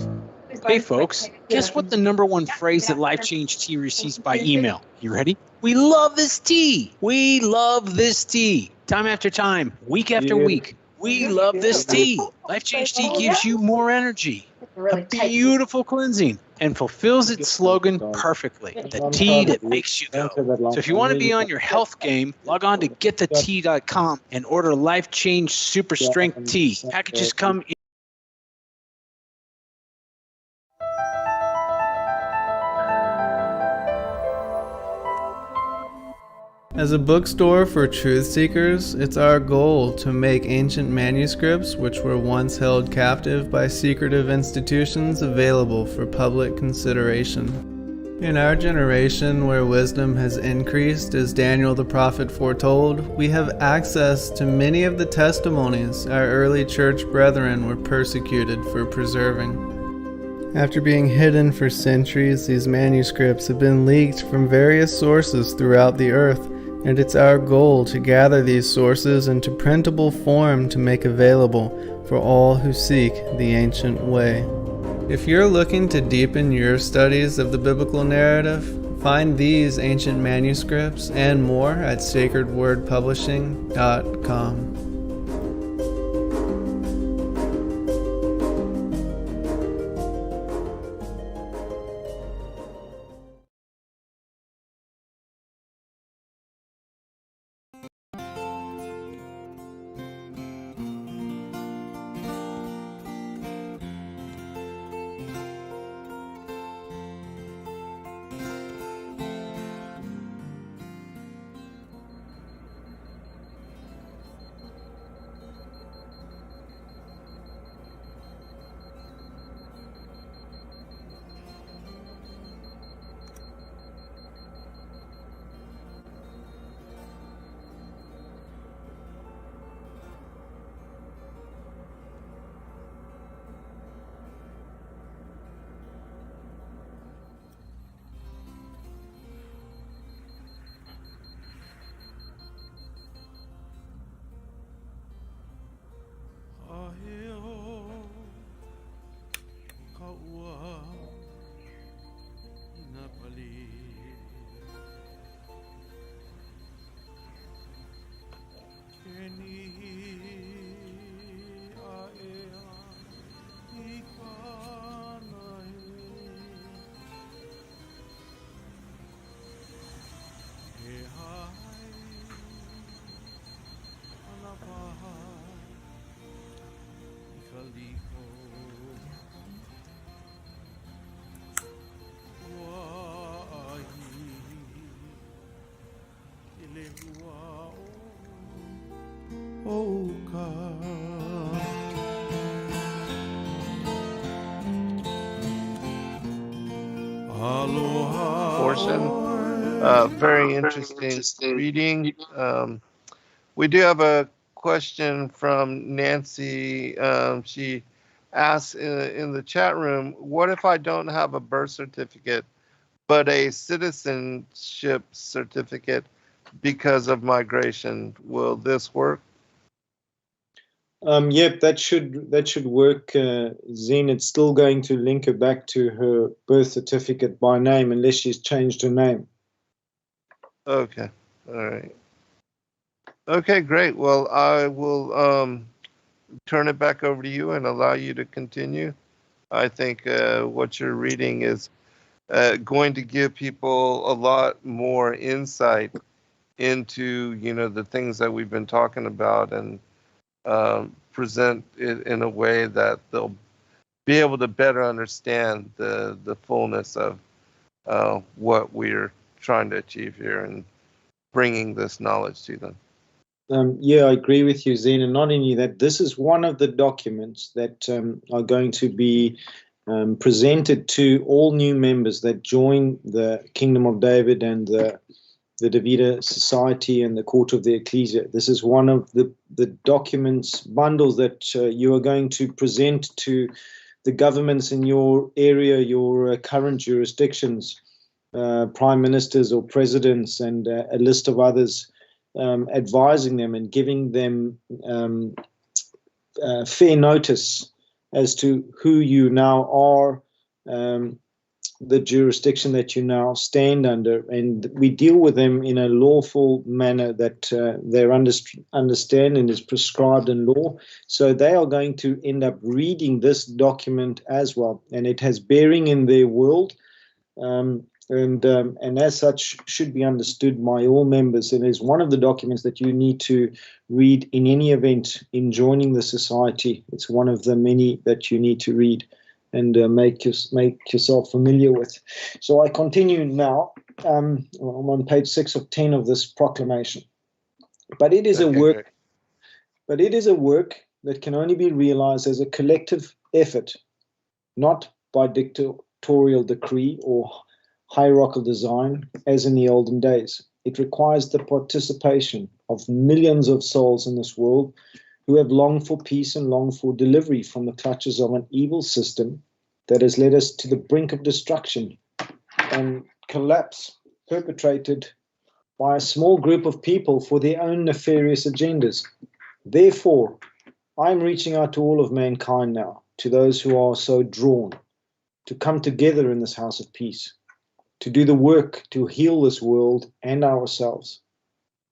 Hey folks, guess what the #1 phrase that Life Change Tea receives by email? You ready? We love this tea. We love this tea. Time after time, week after week. We love this tea. Life Change Tea gives you more energy, a beautiful cleansing, and fulfills its slogan perfectly. The tea that makes you go. So if you want to be on your health game, log on to getthetea.com and order Life Change Super Strength Tea. Packages come in. As a bookstore for truth seekers, it's our goal to make ancient manuscripts which were once held captive by secretive institutions available for public consideration. In our generation, where wisdom has increased as Daniel the prophet foretold, we have access to many of the testimonies our early church brethren were persecuted for preserving. After being hidden for centuries, these manuscripts have been leaked from various sources throughout the earth, and it's our goal to gather these sources into printable form to make available for all who seek the ancient way. If you're looking to deepen your studies of the biblical narrative, find these ancient manuscripts and more at sacredwordpublishing.com. portion. Very interesting reading. We do have a question from Nancy. She asks in the chat room, what if I don't have a birth certificate, but a citizenship certificate because of migration? Will this work? Yep, that should work, Zen. It's still going to link her back to her birth certificate by name unless she's changed her name. Okay, all right. Okay, great. Well, I will turn it back over to you and allow you to continue. I think what you're reading is going to give people a lot more insight into, the things that we've been talking about, and present it in a way that they'll be able to better understand the fullness of what we're trying to achieve here and bringing this knowledge to them. Yeah, I agree with you, Zen. And not only that, this is one of the documents that are going to be presented to all new members that join the Kingdom of David and the Davida Society and the Court of the Ecclesia. This is one of the documents, bundles that you are going to present to the governments in your area, your current jurisdictions, prime ministers or presidents, and a list of others, advising them and giving them fair notice as to who you now are, the jurisdiction that you now stand under, and we deal with them in a lawful manner that their understanding is prescribed in law. So they are going to end up reading this document as well, and it has bearing in their world, and as such should be understood by all members. And is one of the documents that you need to read in any event in joining the society. It's one of the many that you need to read and make yourself familiar with. So I continue now. I'm on page 6 of 10 of this proclamation. But it is a work. But it is a work that can only be realized as a collective effort, not by dictatorial decree or hierarchical design, as in the olden days. It requires the participation of millions of souls in this world who have longed for peace and longed for delivery from the clutches of an evil system that has led us to the brink of destruction and collapse perpetrated by a small group of people for their own nefarious agendas. Therefore, I'm reaching out to all of mankind now, to those who are so drawn, to come together in this house of peace, to do the work to heal this world and ourselves.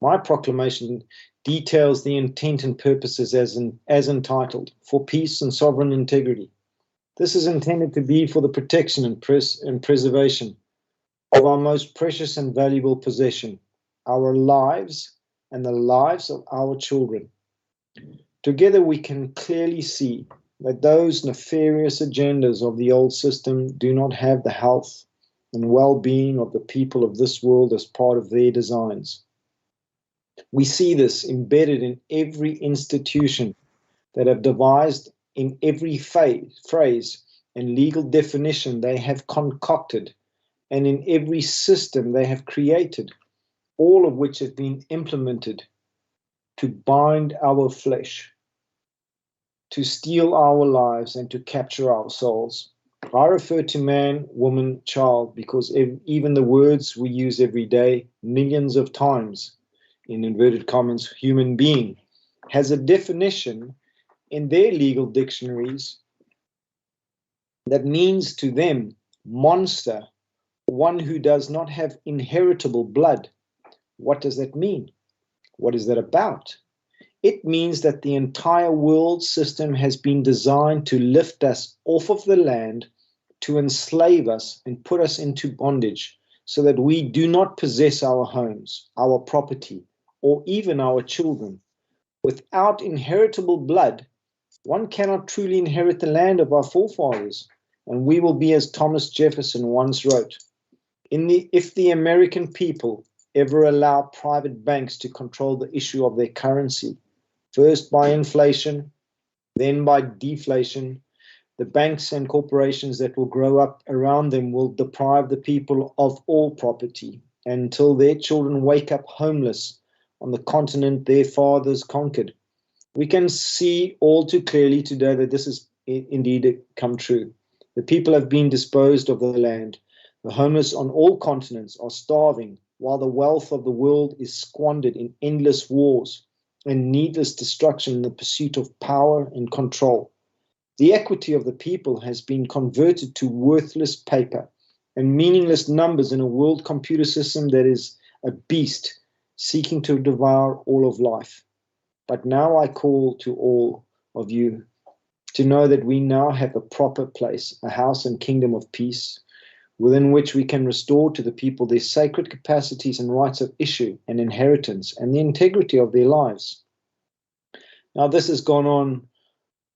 My proclamation details the intent and purposes as entitled, for peace and sovereign integrity. This is intended to be for the protection and preservation of our most precious and valuable possession, our lives and the lives of our children. Together we can clearly see that those nefarious agendas of the old system do not have the health and well-being of the people of this world as part of their designs. We see this embedded in every institution that have devised, in every phrase and legal definition they have concocted, and in every system they have created, all of which have been implemented to bind our flesh, to steal our lives, and to capture our souls. I refer to man, woman, child, because even the words we use every day, millions of times, in inverted commas, human being, has a definition in their legal dictionaries that means to them monster, one who does not have inheritable blood. What does that mean? What is that about? It means that the entire world system has been designed to lift us off of the land, to enslave us and put us into bondage, so that we do not possess our homes, our property, or even our children. Without inheritable blood, one cannot truly inherit the land of our forefathers, and we will be as Thomas Jefferson once wrote, if the American people ever allow private banks to control the issue of their currency, first by inflation, then by deflation, The banks and corporations that will grow up around them will deprive the people of all property until their children wake up homeless on the continent their fathers conquered. We can see all too clearly today that this has indeed come true. The people have been disposed of the land. The homeless on all continents are starving, while the wealth of the world is squandered in endless wars and needless destruction in the pursuit of power and control. The equity of the people has been converted to worthless paper and meaningless numbers in a world computer system that is a beast seeking to devour all of life. But now I call to all of you to know that we now have a proper place, a house and kingdom of peace, within which we can restore to the people their sacred capacities and rights of issue and inheritance and the integrity of their lives. Now, this has gone on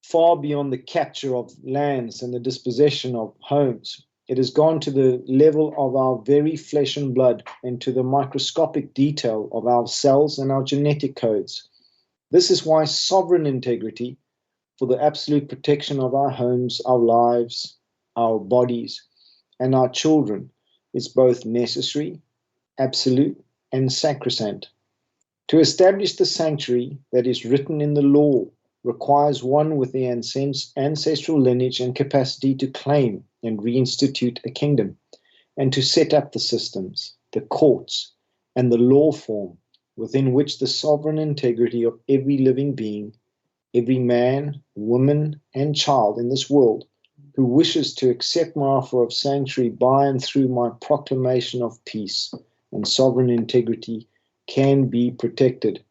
far beyond the capture of lands and the dispossession of homes. It has gone to the level of our very flesh and blood and to the microscopic detail of our cells and our genetic codes. This is why sovereign integrity for the absolute protection of our homes, our lives, our bodies, and our children is both necessary, absolute, and sacrosanct. To establish the sanctuary that is written in the law requires one with the ancestral lineage and capacity to claim and reinstitute a kingdom, and to set up the systems, the courts, and the law form within which the sovereign integrity of every living being, every man, woman, and child in this world who wishes to accept my offer of sanctuary by and through my proclamation of peace and sovereign integrity can be protected.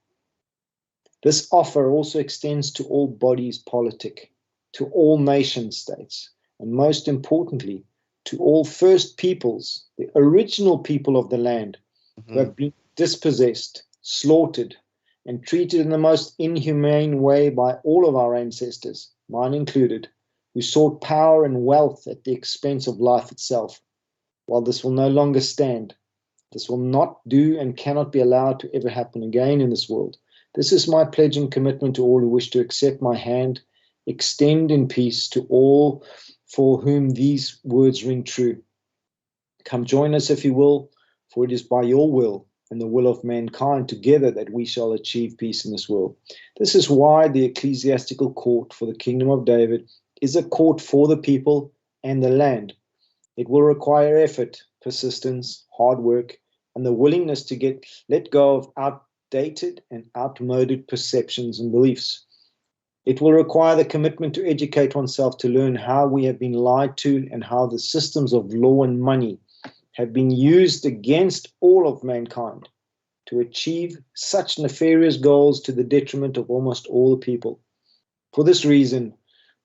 This offer also extends to all bodies politic, to all nation states, and most importantly, to all first peoples, the original people of the land, who have been dispossessed, slaughtered, and treated in the most inhumane way by all of our ancestors, mine included, who sought power and wealth at the expense of life itself. While this will no longer stand, this will not do and cannot be allowed to ever happen again in this world. This is my pledge and commitment to all who wish to accept my hand, extend in peace to all for whom these words ring true. Come join us if you will, for it is by your will and the will of mankind together that we shall achieve peace in this world. This is why the ecclesiastical court for the kingdom of David is a court for the people and the land. It will require effort, persistence, hard work, and the willingness to let go of outdated and outmoded perceptions and beliefs. It will require the commitment to educate oneself to learn how we have been lied to and how the systems of law and money have been used against all of mankind to achieve such nefarious goals to the detriment of almost all the people. For this reason,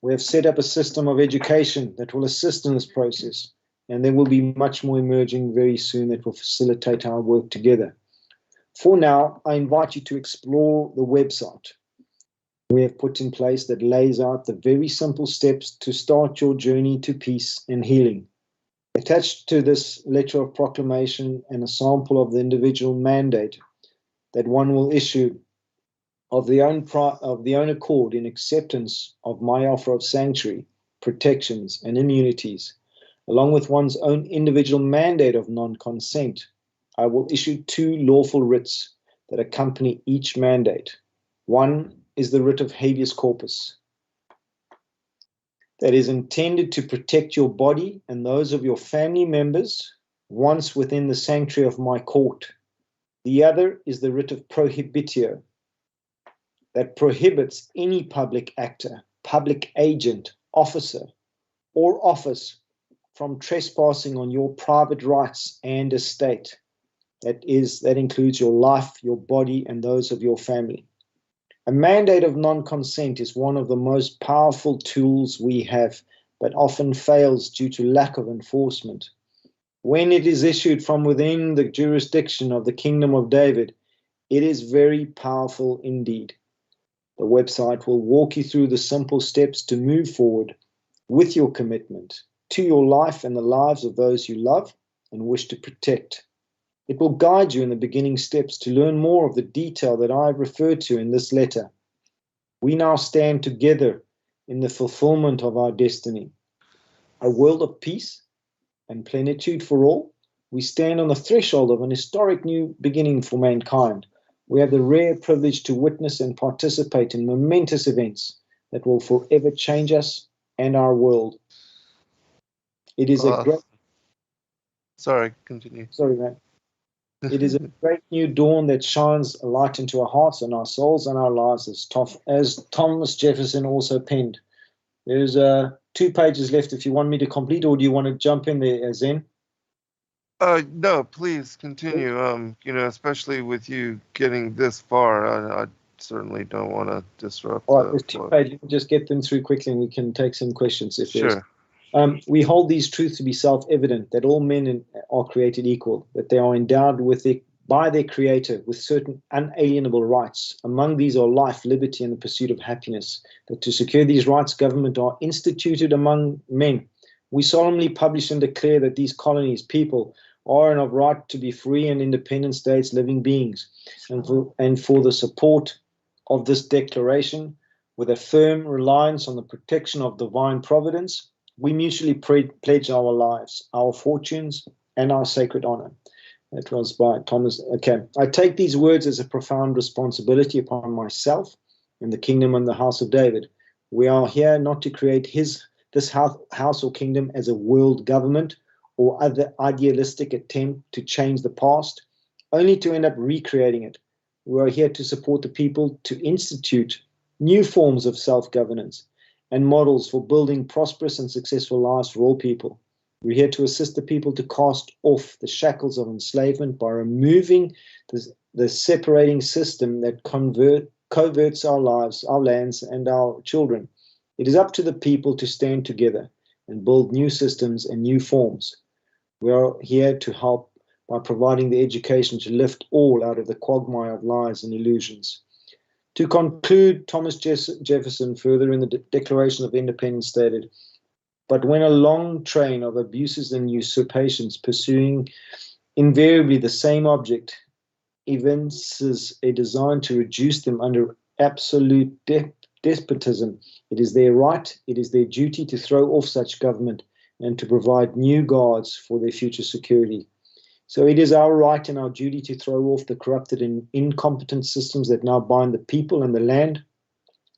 we have set up a system of education that will assist in this process, and there will be much more emerging very soon that will facilitate our work together. For now, I invite you to explore the website we have put in place that lays out the very simple steps to start your journey to peace and healing. Attached to this letter of proclamation and a sample of the individual mandate that one will issue of the own accord in acceptance of my offer of sanctuary, protections, and immunities, along with one's own individual mandate of non-consent, I will issue 2 lawful writs that accompany each mandate. One is the writ of habeas corpus that is intended to protect your body and those of your family members once within the sanctuary of my court. The other is the writ of prohibitio that prohibits any public actor, public agent, officer, or office from trespassing on your private rights and estate. That includes your life, your body, and those of your family. A mandate of non-consent is one of the most powerful tools we have, but often fails due to lack of enforcement. When it is issued from within the jurisdiction of the Kingdom of David, it is very powerful indeed. The website will walk you through the simple steps to move forward with your commitment to your life and the lives of those you love and wish to protect. It will guide you in the beginning steps to learn more of the detail that I have referred to in this letter. We now stand together in the fulfillment of our destiny. A world of peace and plenitude for all. We stand on the threshold of an historic new beginning for mankind. We have the rare privilege to witness and participate in momentous events that will forever change us and our world. It is a great... Sorry, continue. Sorry, man. It is a great new dawn that shines a light into our hearts and our souls and our lives, as Thomas Jefferson also penned. There's 2 pages left if you want me to complete, or do you want to jump in there, Zen? No, please continue. Especially with you getting this far, I certainly don't want to disrupt. All right, there's 2 pages. Just get them through quickly, and we can take some questions if there's. Sure. We hold these truths to be self-evident, that all men are created equal, that they are endowed by their Creator with certain unalienable rights. Among these are life, liberty, and the pursuit of happiness, that to secure these rights, government are instituted among men. We solemnly publish and declare that these colonies, people, are and of right to be free and independent states, living beings, and for the support of this declaration, with a firm reliance on the protection of divine providence, we mutually pledge our lives, our fortunes, and our sacred honor. That was by Thomas. Okay. I take these words as a profound responsibility upon myself and the kingdom and the house of David. We are here not to create this house or kingdom as a world government or other idealistic attempt to change the past, only to end up recreating it. We are here to support the people to institute new forms of self-governance and models for building prosperous and successful lives for all people. We're here to assist the people to cast off the shackles of enslavement by removing the separating system that coverts our lives, our lands, and our children. It is up to the people to stand together and build new systems and new forms. We are here to help by providing the education to lift all out of the quagmire of lies and illusions. To conclude, Thomas Jefferson further in the Declaration of Independence stated, "But when a long train of abuses and usurpations pursuing invariably the same object evinces a design to reduce them under absolute despotism, it is their right, it is their duty to throw off such government and to provide new guards for their future security. So it is our right and our duty to throw off the corrupted and incompetent systems that now bind the people and the land.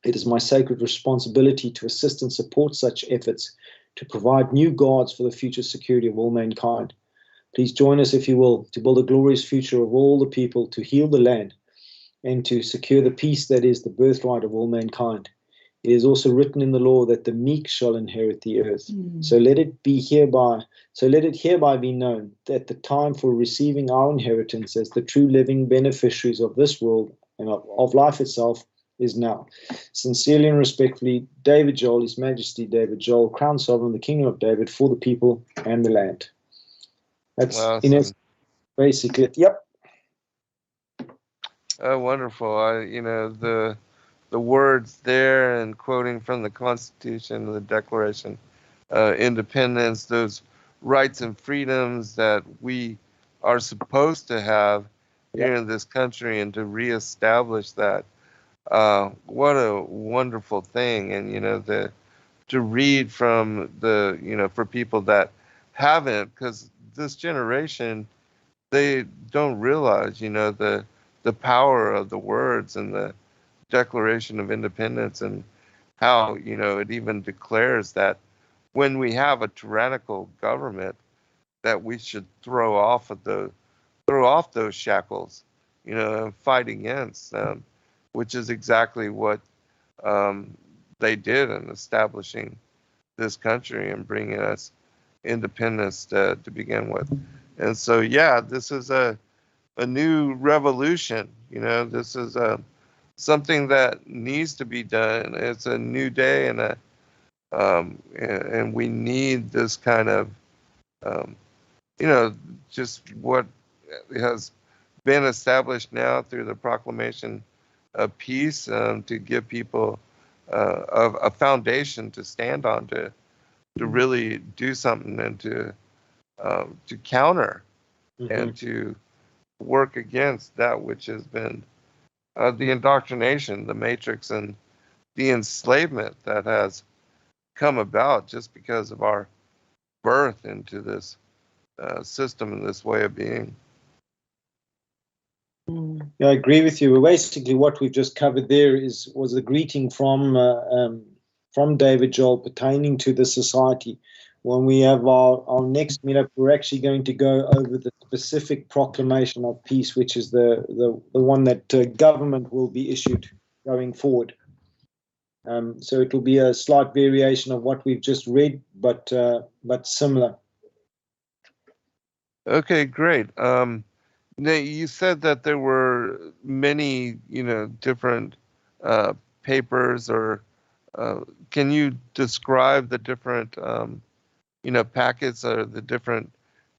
It is my sacred responsibility to assist and support such efforts to provide new guards for the future security of all mankind. Please join us, if you will, to build a glorious future of all the people, to heal the land, and to secure the peace that is the birthright of all mankind. It is also written in the law that the meek shall inherit the earth. So let it hereby be known that the time for receiving our inheritance as the true living beneficiaries of this world and of life itself is now. Sincerely and respectfully, David Joel, His Majesty David Joel, Crown Sovereign, the Kingdom of David, for the people and the land." That's awesome. Basically it. Yep. Oh, wonderful. The words there and quoting from the Constitution, the Declaration of Independence, those rights and freedoms that we are supposed to have here in this country, and to reestablish that. What a wonderful thing. And, to read from for people that haven't, because this generation, they don't realize, the power of the words and the Declaration of Independence, and how, it even declares that when we have a tyrannical government, that we should throw off those shackles, and fight against them, which is exactly what they did in establishing this country and bringing us independence to begin with. And so, this is a new revolution. This is something that needs to be done. It's a new day, and we need this kind of, just what has been established now through the Proclamation of Peace, to give people a foundation to stand on, to really do something, and to counter and to work against that which has been the indoctrination, the matrix, and the enslavement that has come about just because of our birth into this system and this way of being. Yeah, I agree with you. Basically, what we've just covered there was a greeting from David Joel pertaining to the society. When we have our next meetup, we're actually going to go over the specific Proclamation of Peace, which is the one that government will be issued going forward. So it will be a slight variation of what we've just read, but similar. Okay, great. Now you said that there were many, different papers, or can you describe the different, packets or the different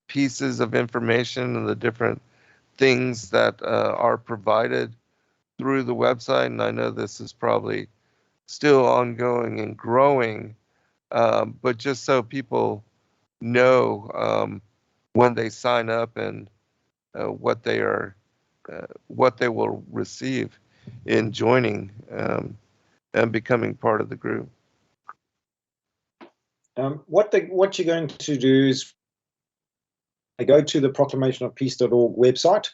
pieces of information and the different things that are provided through the website? And I know this is probably still ongoing and growing, but just so people know when they sign up and what they will receive in joining and becoming part of the group. What you're going to do is go to the proclamationofpeace.org website.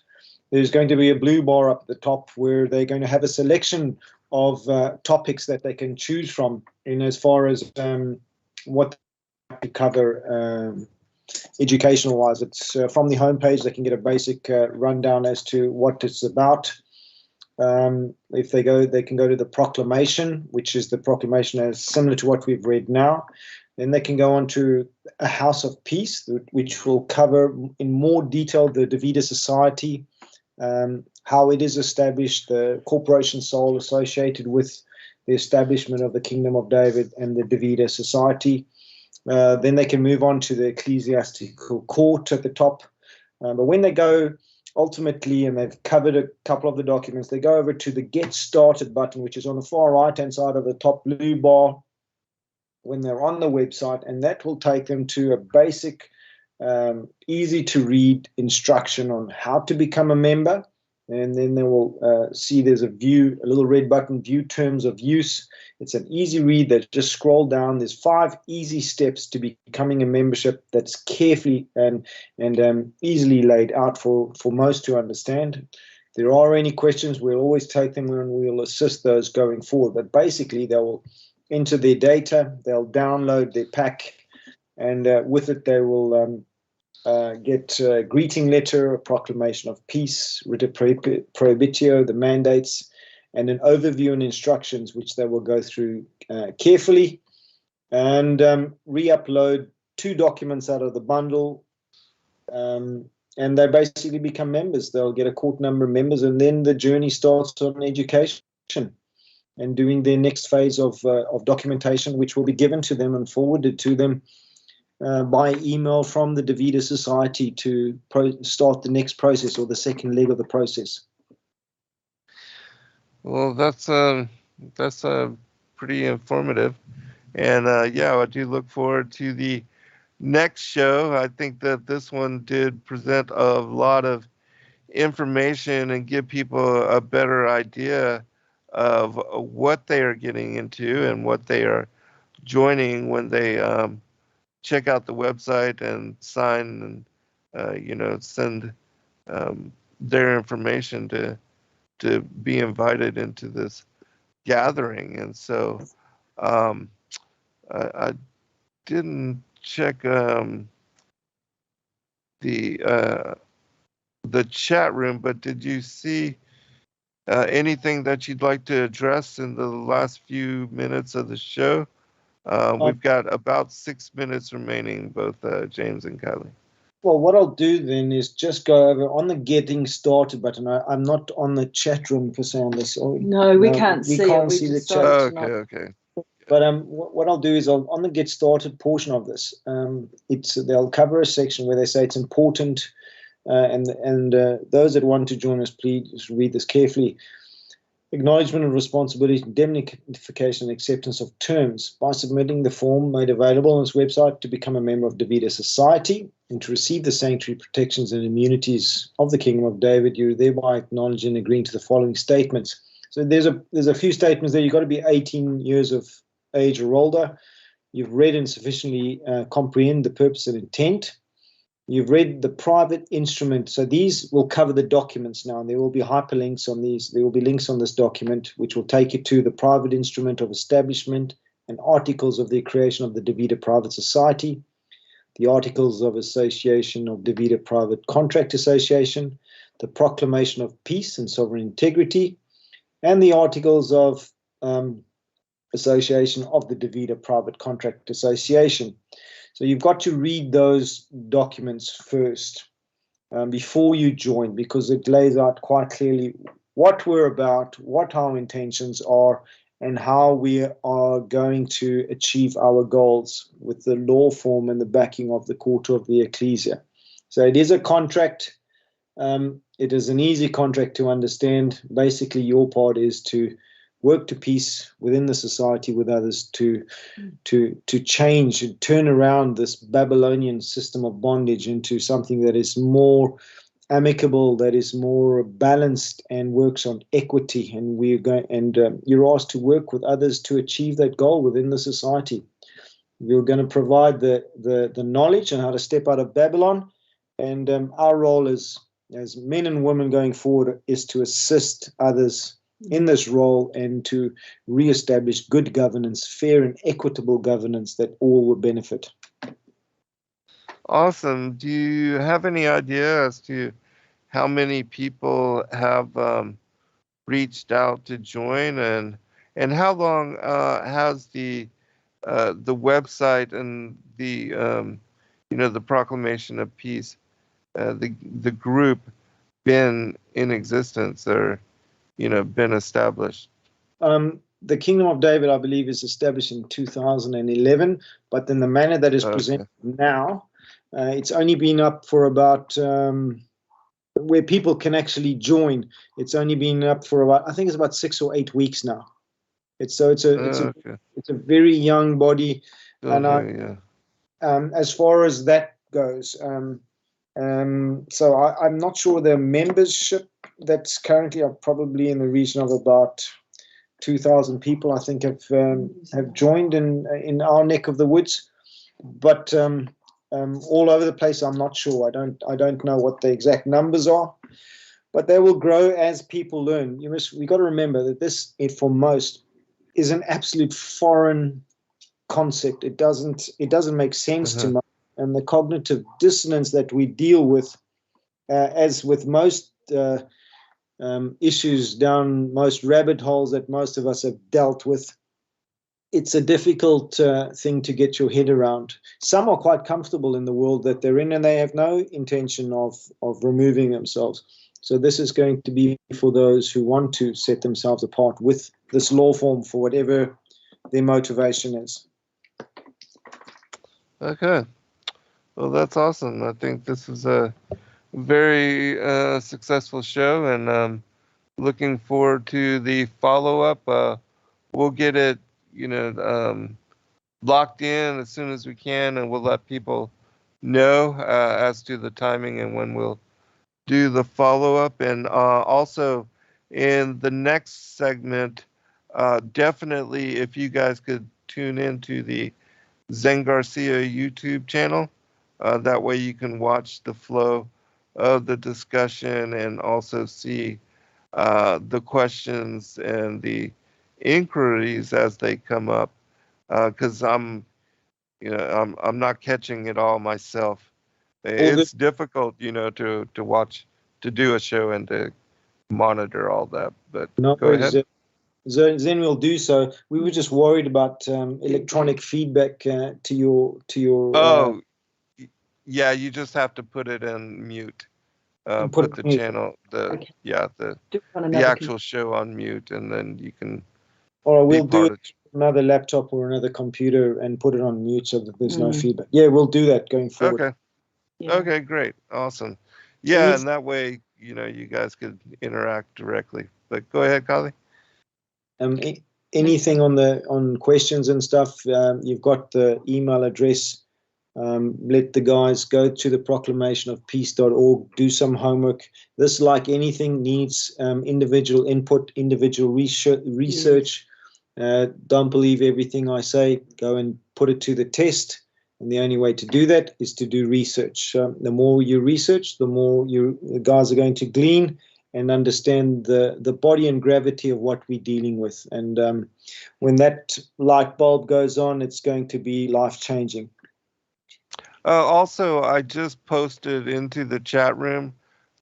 There's going to be a blue bar up at the top where they're going to have a selection of topics that they can choose from in as far as what to cover educational wise. It's from the homepage they can get a basic rundown as to what it's about. If they can go to the proclamation, which is the proclamation as similar to what we've read now. Then they can go on to a House of Peace, which will cover in more detail the Davida Society, how it is established, the corporation soul associated with the establishment of the Kingdom of David and the Davida Society. Then they can move on to the ecclesiastical court at the top. But when they go ultimately, and they've covered a couple of the documents, they go over to the Get Started button, which is on the far right-hand side of the top blue bar when they're on the website, and that will take them to a basic, easy-to-read instruction on how to become a member. And then they will see there's a little red button, View Terms of Use. It's an easy read. They just scroll down. There's 5 easy steps to becoming a membership that's carefully and easily laid out for most to understand. If there are any questions, we'll always take them and we'll assist those going forward. But basically, they will enter their data, they'll download their pack, and with it they will get a greeting letter, a proclamation of peace, writ of prohibitio, the mandates, and an overview and instructions, which they will go through carefully, and re-upload 2 documents out of the bundle, and they basically become members. They'll get a court number of members, and then the journey starts on education and doing their next phase of documentation, which will be given to them and forwarded to them by email from the Davida Society to start the next process, or the second leg of the process. Well, that's pretty informative, and I do look forward to the next show. I think that this one did present a lot of information and give people a better idea of what they are getting into and what they are joining when they check out the website and sign and send their information to be invited into this gathering. And so I didn't check the chat room, but did you see anything that you'd like to address in the last few minutes of the show? We've got about 6 minutes remaining, both James and Kylee. Well, what I'll do then is just go over on the Getting Started button. I'm not on the chat room per se on this. No, we can't see it. Can't see the chat. Okay. But what I'll do is on the Get Started portion of this, they'll cover a section where they say it's important, and those that want to join us, please read this carefully. Acknowledgement of responsibility, indemnification, and acceptance of terms. By submitting the form made available on this website to become a member of Davida Society and to receive the sanctuary protections and immunities of the Kingdom of David, you're thereby acknowledging and agreeing to the following statements. So there's a few statements there. You've got to be 18 years of age or older. You've read and sufficiently comprehend the purpose and intent. You've read the private instrument. So these will cover the documents now, and there will be hyperlinks on these. There will be links on this document, which will take you to the private instrument of establishment and articles of the creation of the Davida Private Society, the articles of association of Davida Private Contract Association, the Proclamation of Peace and Sovereign Integrity, and the articles of association of the Davida Private Contract Association. So you've got to read those documents first before you join, because it lays out quite clearly what we're about, what our intentions are, and how we are going to achieve our goals with the law form and the backing of the Court of the Ecclesia. So it is a contract. It is an easy contract to understand. Basically, your part is to work to peace within the society with others, to change and turn around this Babylonian system of bondage into something that is more amicable, that is more balanced and works on equity. And we're going, and you're asked to work with others to achieve that goal within the society. We're going to provide the knowledge on how to step out of Babylon, and our role as men and women going forward is to assist others in this role and to reestablish good governance, fair and equitable governance that all will benefit. Awesome. Do you have any idea as to how many people have reached out to join, and how long has the website and the the Proclamation of Peace, the group, been in existence or been established? The Kingdom of David, I believe, is established in 2011, but in the manner that is presented now, it's only been up for about, where people can actually join, it's only been up for about, I think it's about 6 or 8 weeks now. It's a very young body. As far as that goes, so I'm not sure the membership that's currently are probably in the region of about 2,000 people, I think, have joined in our neck of the woods, but all over the place. I'm not sure. I don't know what the exact numbers are, but they will grow as people learn. We got to remember that this, for most, is an absolute foreign concept. It doesn't make sense to most, and the cognitive dissonance that we deal with, as with most issues down most rabbit holes that most of us have dealt with, it's a difficult thing to get your head around. Some are quite comfortable in the world that they're in, and they have no intention of removing themselves. So this is going to be for those who want to set themselves apart with this law form for whatever their motivation is. Okay. Well, that's awesome. I think this is a very successful show, and looking forward to the follow-up. We'll get it, locked in as soon as we can, and we'll let people know as to the timing and when we'll do the follow-up. And also in the next segment, definitely if you guys could tune into the Zen Garcia YouTube channel, that way you can watch the flow of the discussion and also see the questions and the inquiries as they come up, because I'm not catching it all myself. It's difficult, to watch, to do a show and to monitor all that. But go ahead. Zen will do so. We were just worried about electronic feedback to your. Yeah, you just have to put it in mute. Put the channel, the actual show on mute, and then you can. Or we'll do it another laptop or another computer and put it on mute so that there's no feedback. Yeah, we'll do that going forward. Okay. Yeah. Okay, great, awesome. Yeah, and that way, you guys could interact directly. But go ahead, Kylee. Anything on questions and stuff? You've got the email address Let the guys go to the Proclamation of Peace.org, do some homework. This, like anything, needs individual input, individual research. Don't believe everything I say. Go and put it to the test. And the only way to do that is to do research. The more you research, the more the guys are going to glean and understand the body and gravity of what we're dealing with. And when that light bulb goes on, it's going to be life-changing. Also, I just posted into the chat room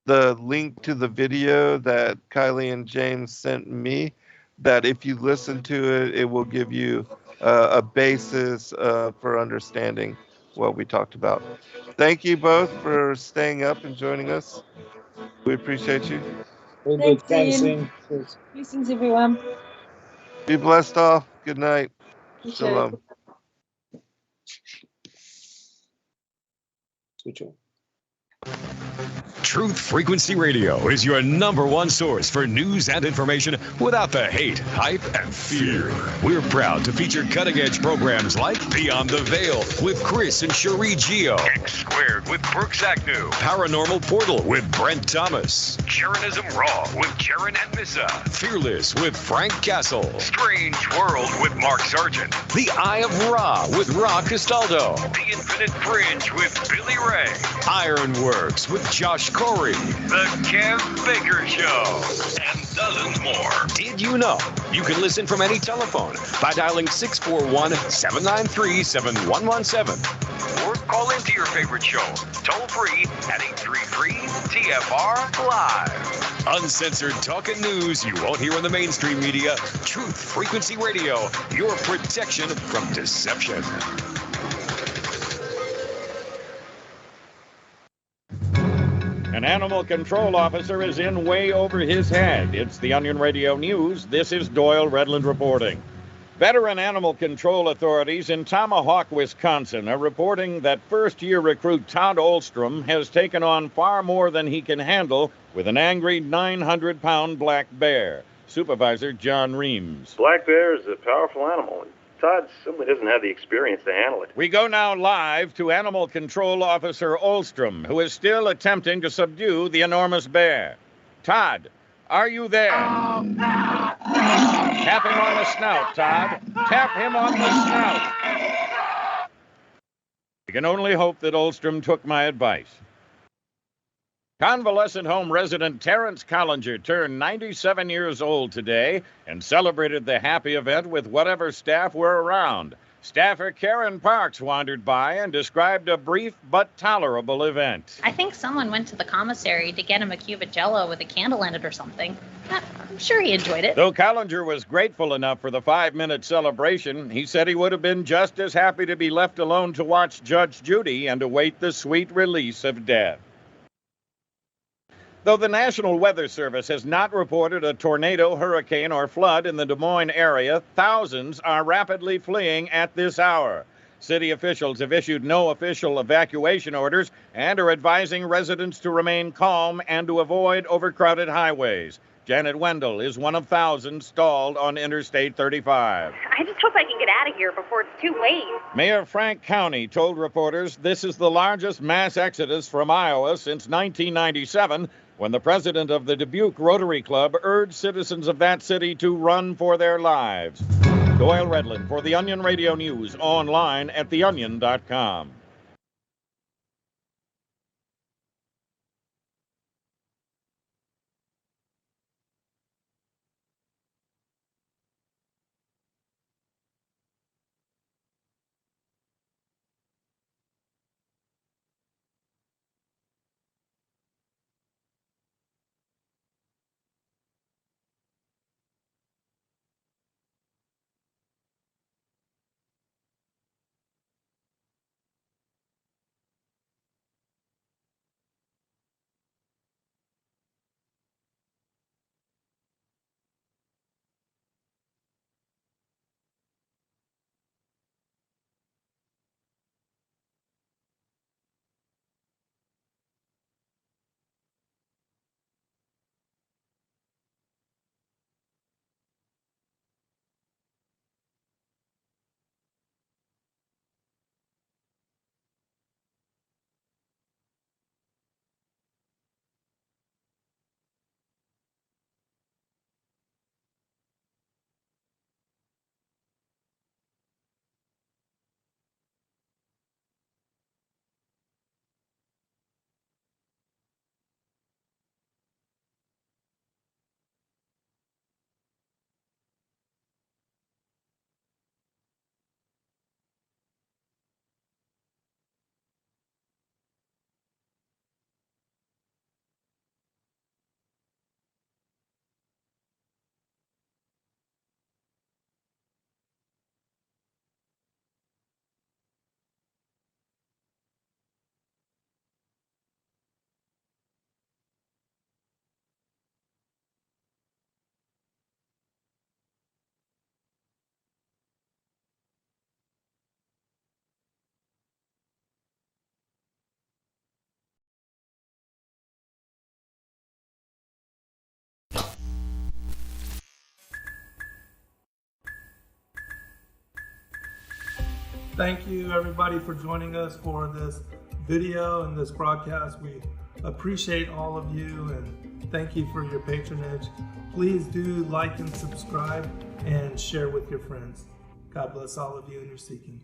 the link to the video that Kylee and James sent me, that if you listen to it, it will give you a basis for understanding what we talked about. Thank you both for staying up and joining us. We appreciate you. Thanks, Ian. Blessings, everyone. Be blessed all. Good night. You too. Shalom. Switch on. Truth Frequency Radio is your #1 source for news and information without the hate, hype, and fear. We're proud to feature cutting-edge programs like Beyond the Veil with Chris and Cherie Geo, X Squared with Brooks Agnew, Paranormal Portal with Brent Thomas, Jaronism Raw with Jaron and Nissa, Fearless with Frank Castle, Strange World with Mark Sargent, The Eye of Ra with Ra Castaldo, The Infinite Fringe with Billy Ray, Ironworks with Josh Corey, The Kev Baker Show, and dozens more. Did you know you can listen from any telephone by dialing 641-793-7117 or call into your favorite show toll free at 833-TFR-LIVE. Uncensored talk and news you won't hear in the mainstream media. Truth Frequency Radio, your protection from deception. An animal control officer is in way over his head. It's the Onion Radio News. This is Doyle Redland reporting. Veteran animal control authorities in Tomahawk, Wisconsin are reporting that first-year recruit Todd Olstrom has taken on far more than he can handle with an angry 900-pound black bear. Supervisor John Reams. Black bear is a powerful animal. Todd simply doesn't have the experience to handle it. We go now live to Animal Control Officer Olstrom, who is still attempting to subdue the enormous bear. Todd, are you there? Tap him on the snout, Todd. Tap him on the snout. We can only hope that Olstrom took my advice. Convalescent home resident Terrence Collinger turned 97 years old today and celebrated the happy event with whatever staff were around. Staffer Karen Parks wandered by and described a brief but tolerable event. I think someone went to the commissary to get him a cube of Jell-O with a candle in it or something. I'm sure he enjoyed it. Though Collinger was grateful enough for the 5-minute celebration, he said he would have been just as happy to be left alone to watch Judge Judy and await the sweet release of death. Though the National Weather Service has not reported a tornado, hurricane, or flood in the Des Moines area, thousands are rapidly fleeing at this hour. City officials have issued no official evacuation orders and are advising residents to remain calm and to avoid overcrowded highways. Janet Wendell is one of thousands stalled on Interstate 35. I just hope I can get out of here before it's too late. Mayor Frank County told reporters this is the largest mass exodus from Iowa since 1997, when the president of the Dubuque Rotary Club urged citizens of that city to run for their lives. Doyle Redland for the Onion Radio News, online at theonion.com. Thank you, everybody, for joining us for this video and this broadcast. We appreciate all of you and thank you for your patronage. Please do like and subscribe and share with your friends. God bless all of you in your seeking.